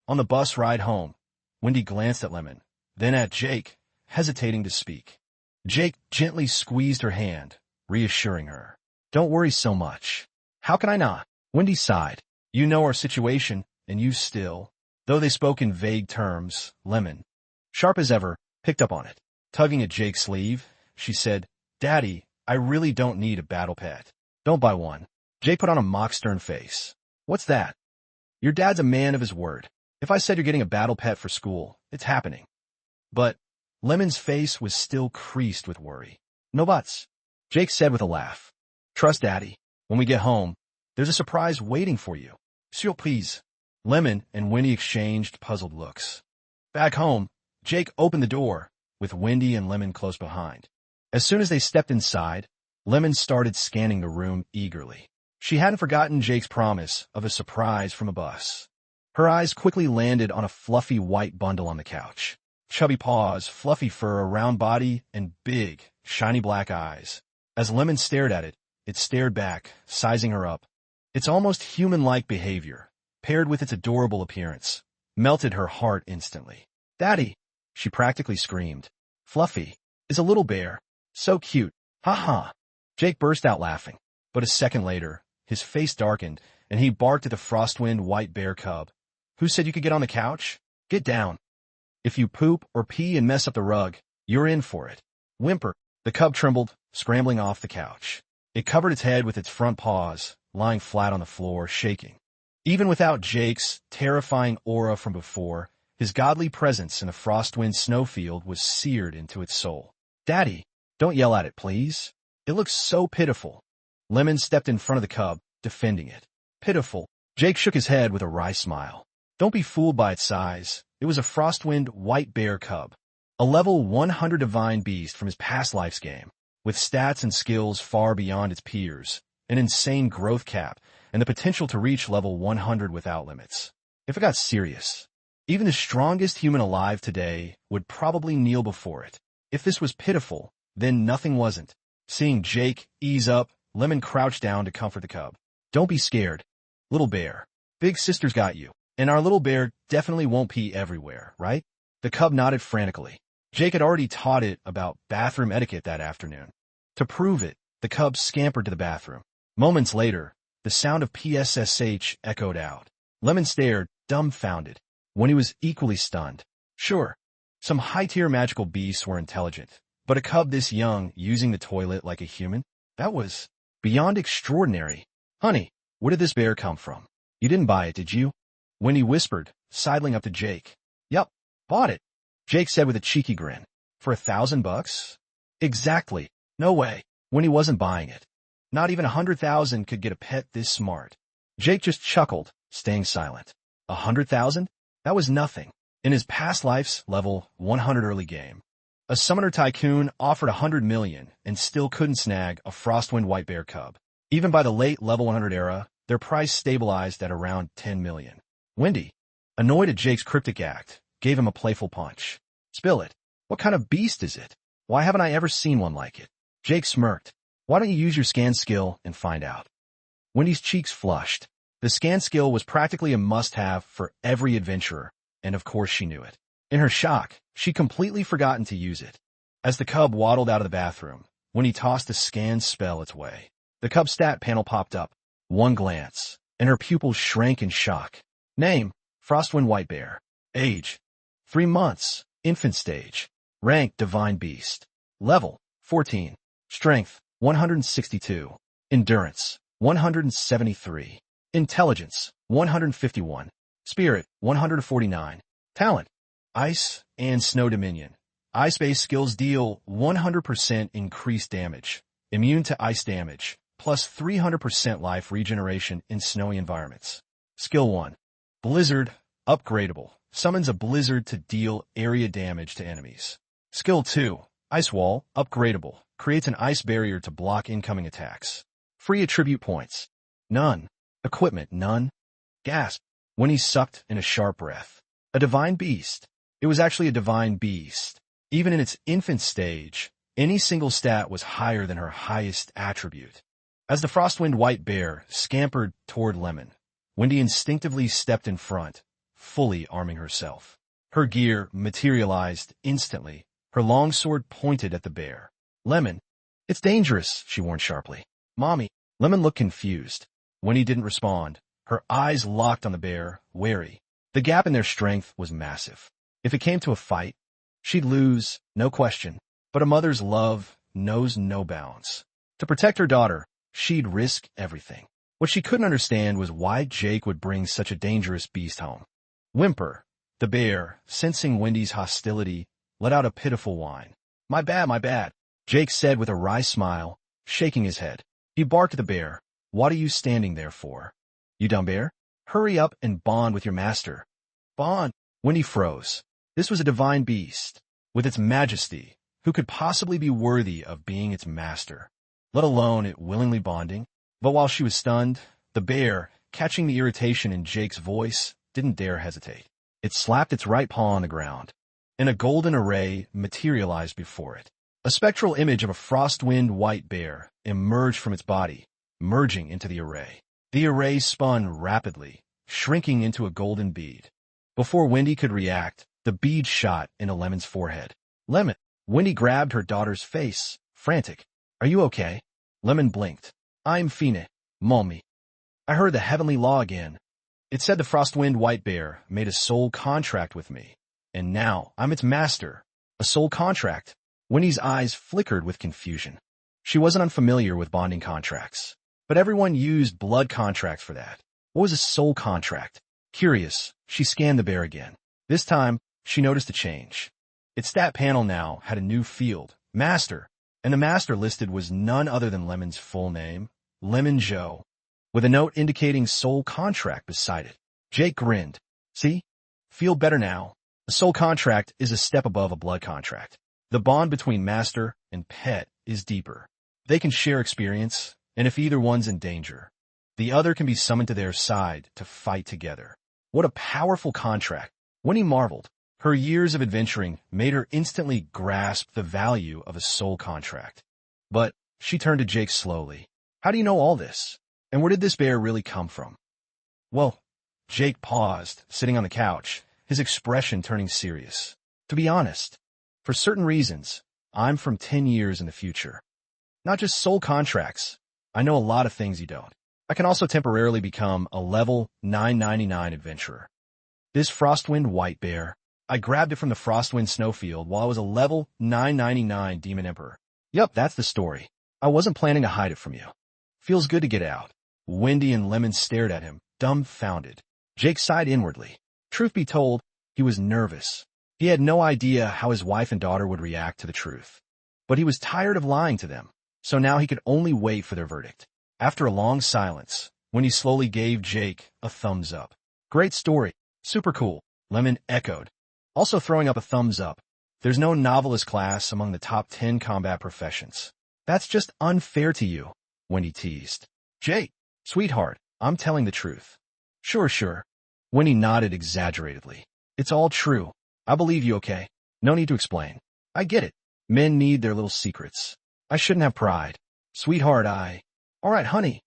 On the bus ride home, Wendy glanced at Lemon, then at Jake, hesitating to speak. Jake gently squeezed her hand, reassuring her. Don't worry so much. How can I not? Wendy sighed. You know our situation, and you still. Though they spoke in vague terms, Lemon, sharp as ever, picked up on it. Tugging at Jake's sleeve, she said, "Daddy, I really don't need a battle pet. Don't buy one." Jake put on a mock-stern face. "What's that?" "Your dad's a man of his word. If I said you're getting a battle pet for school, it's happening." But Lemon's face was still creased with worry. "No buts," Jake said with a laugh. "Trust Daddy. When we get home, there's a surprise waiting for you. Surprise." Lemon and Wendy exchanged puzzled looks. Back home, Jake opened the door, with Wendy and Lemon close behind. As soon as they stepped inside, Lemon started scanning the room eagerly. She hadn't forgotten Jake's promise of a surprise from a bus. Her eyes quickly landed on a fluffy white bundle on the couch. Chubby paws, fluffy fur, a round body, and big, shiny black eyes. As Lemon stared at it, it stared back, sizing her up. Its almost human-like behavior, paired with its adorable appearance, melted her heart instantly. "Daddy!" she practically screamed. "Fluffy is a little bear. So cute. Ha-ha." Jake burst out laughing, but a second later, his face darkened, and he barked at the Frostwind white bear cub. "Who said you could get on the couch? Get down. If you poop or pee and mess up the rug, you're in for it." Whimper. The cub trembled, scrambling off the couch. It covered its head with its front paws, lying flat on the floor, shaking. Even without Jake's terrifying aura from before, his godly presence in the Frostwind snowfield was seared into its soul. "Daddy, don't yell at it, please. It looks so pitiful." Lemon stepped in front of the cub, defending it. "Pitiful." Jake shook his head with a wry smile. "Don't be fooled by its size. It was a Frostwind white bear cub. A level 100 divine beast from his past life's game, with stats and skills far beyond its peers, an insane growth cap, and the potential to reach level 100 without limits. If it got serious, even the strongest human alive today would probably kneel before it. If this was pitiful, then nothing wasn't." Seeing Jake ease up, Lemon crouched down to comfort the cub. "Don't be scared, little bear. Big sister's got you, and our little bear definitely won't pee everywhere, right?" The cub nodded frantically. Jake had already taught it about bathroom etiquette that afternoon. To prove it, the cub scampered to the bathroom. Moments later, the sound of PSSH echoed out. Lemon stared, dumbfounded. Wendy was equally stunned. Sure, some high-tier magical beasts were intelligent, but a cub this young using the toilet like a human? That was beyond extraordinary. "Honey, where did this bear come from? You didn't buy it, did you?" Wendy whispered, sidling up to Jake. "Yup, bought it," Jake said with a cheeky grin. "For $1,000? Exactly. No way. Wendy wasn't buying it. Not even 100,000 could get a pet this smart." Jake just chuckled, staying silent. 100,000? That was nothing. In his past life's level 100 early game, a summoner tycoon offered 100 million and still couldn't snag a Frostwind white bear cub. Even by the late level 100 era, their price stabilized at around 10 million. Wendy, annoyed at Jake's cryptic act, gave him a playful punch. "Spill it. What kind of beast is it? Why haven't I ever seen one like it?" Jake smirked. "Why don't you use your scan skill and find out?" Wendy's cheeks flushed. The scan skill was practically a must-have for every adventurer, and of course she knew it. In her shock, she'd completely forgotten to use it. As the cub waddled out of the bathroom, Wendy tossed a scan spell its way. The cub's stat panel popped up. One glance, and her pupils shrank in shock. Name, Frostwind White Bear. Age, 3 months, infant stage. Rank, Divine Beast. Level, 14. Strength, 162. Endurance, 173. Intelligence, 151. Spirit, 149. Talent, Ice and Snow Dominion. Ice-based skills deal 100% increased damage. Immune to ice damage, plus 300% life regeneration in snowy environments. Skill 1. Blizzard, upgradable. Summons a blizzard to deal area damage to enemies. Skill 2. Ice Wall, upgradable. Creates an ice barrier to block incoming attacks. Free attribute points. None. Equipment, none. Gasp. When he sucked in a sharp breath. A divine beast. It was actually a divine beast. Even in its infant stage, any single stat was higher than her highest attribute. As the Frostwind White Bear scampered toward Lemon, Wendy instinctively stepped in front, fully arming herself. Her gear materialized instantly. Her long sword pointed at the bear. "Lemon, it's dangerous," she warned sharply. "Mommy." Lemon looked confused. Wendy didn't respond. Her eyes locked on the bear, wary. The gap in their strength was massive. If it came to a fight, She'd lose, no question, but a mother's love knows no bounds. To protect her daughter, she'd risk everything. What she couldn't understand was why Jake would bring such a dangerous beast home. Whimper, the bear, sensing Wendy's hostility, let out a pitiful whine. My bad, Jake said with a wry smile, shaking his head. He barked at the bear. What are you standing there for? You dumb bear? Hurry up and bond with your master. Bond? Wendy froze. This was a divine beast. With its majesty, who could possibly be worthy of being its master, let alone it willingly bonding? But while she was stunned, the bear, catching the irritation in Jake's voice, didn't dare hesitate. It slapped its right paw on the ground, and a golden array materialized before it. A spectral image of a frostwind white bear emerged from its body, merging into the array. The array spun rapidly, shrinking into a golden bead. Before Wendy could react, the bead shot into Lemon's forehead. Lemon! Wendy grabbed her daughter's face, frantic. Are you okay? Lemon blinked. I'm Fina, Mommy. I heard the heavenly law again. It said the frostwind white bear made a soul contract with me, and now I'm its master. A soul contract? Wendy's eyes flickered with confusion. She wasn't unfamiliar with bonding contracts, but everyone used blood contracts for that. What was a soul contract? Curious, she scanned the bear again. This time, she noticed a change. Its stat panel now had a new field, Master, and the master listed was none other than Lemon's full name, Lemon Joe, with a note indicating soul contract beside it. Jake grinned. See? Feel better now. A soul contract is a step above a blood contract. The bond between master and pet is deeper. They can share experience, and if either one's in danger, the other can be summoned to their side to fight together. What a powerful contract. Winnie marveled. Her years of adventuring made her instantly grasp the value of a soul contract. But she turned to Jake slowly. How do you know all this? And where did this bear really come from? Well, Jake paused, sitting on the couch, his expression turning serious. To be honest, for certain reasons, I'm from 10 years in the future. Not just soul contracts. I know a lot of things you don't. I can also temporarily become a level 999 adventurer. This Frostwind white bear, I grabbed it from the Frostwind snowfield while I was a level 999 Demon Emperor. Yup, that's the story. I wasn't planning to hide it from you. Feels good to get out. Wendy and Lemon stared at him, dumbfounded. Jake sighed inwardly. Truth be told, he was nervous. He had no idea how his wife and daughter would react to the truth. But he was tired of lying to them, so now he could only wait for their verdict. After a long silence, Wendy slowly gave Jake a thumbs up. Great story. Super cool, Lemon echoed, also throwing up a thumbs up. There's no novelist class among the top 10 combat professions. That's just unfair to you, Wendy teased. Jake, sweetheart, I'm telling the truth. Sure. Wendy nodded exaggeratedly. It's all true. I believe you, okay? No need to explain. I get it. Men need their little secrets. I shouldn't have pride. Sweetheart, All right, honey.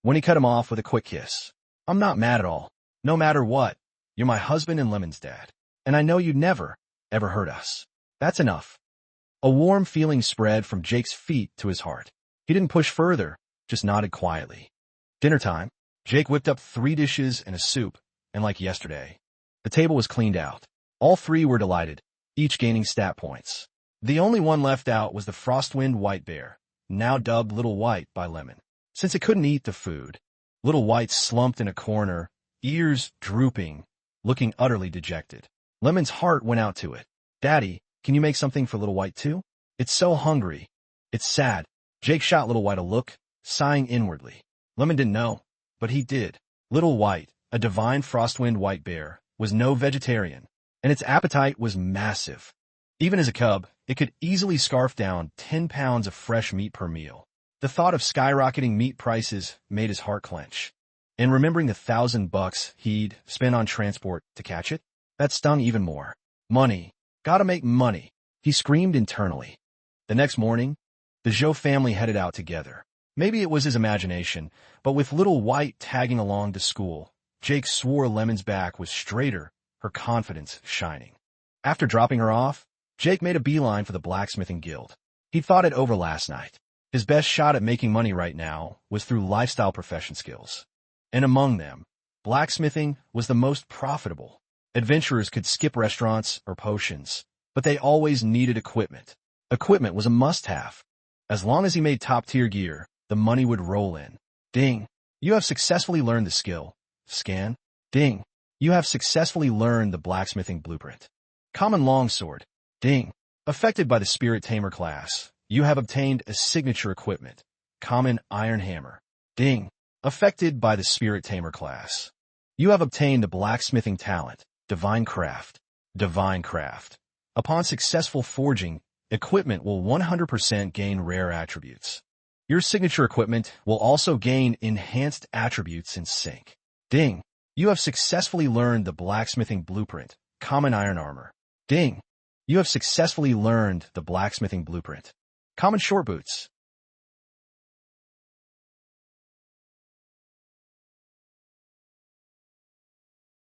Wendy cut him off with a quick kiss. I'm not mad at all. No matter what, you're my husband and Lemon's dad. And I know you'd never, ever hurt us. That's enough. A warm feeling spread from Jake's feet to his heart. He didn't push further, just nodded quietly. Dinner time. Jake whipped up 3 dishes and a soup, and like yesterday, the table was cleaned out. All 3 were delighted, each gaining stat points. The only one left out was the Frostwind white bear, now dubbed Little White by Lemon. Since it couldn't eat the food, Little White slumped in a corner, ears drooping, looking utterly dejected. Lemon's heart went out to it. Daddy, can you make something for Little White too? It's so hungry. It's sad. Jake shot Little White a look, sighing inwardly. Lemon didn't know, but he did. Little White, a divine Frostwind white bear, was no vegetarian, and its appetite was massive. Even as a cub, it could easily scarf down 10 pounds of fresh meat per meal. The thought of skyrocketing meat prices made his heart clench. And remembering the $1,000 he'd spent on transport to catch it, that stung even more. Money. Gotta make money. He screamed internally. The next morning, the Zhou family headed out together. Maybe it was his imagination, but with Little White tagging along to school, Jake swore Lemon's back was straighter, her confidence shining. After dropping her off, Jake made a beeline for the blacksmithing guild. He'd thought it over last night. His best shot at making money right now was through lifestyle profession skills. And among them, blacksmithing was the most profitable. Adventurers could skip restaurants or potions, but they always needed equipment. Equipment was a must-have. As long as he made top-tier gear, the money would roll in. Ding. You have successfully learned the skill. Scan. Ding. You have successfully learned the blacksmithing blueprint. Common longsword. Ding. Affected by the Spirit Tamer class, you have obtained a signature equipment. Common iron hammer. Ding. Affected by the Spirit Tamer class, you have obtained a blacksmithing talent. Divine craft. Divine craft. Upon successful forging, equipment will 100% gain rare attributes. Your signature equipment will also gain enhanced attributes in sync. Ding. You have successfully learned the blacksmithing blueprint. Common iron armor. Ding. You have successfully learned the blacksmithing blueprint. Common short boots.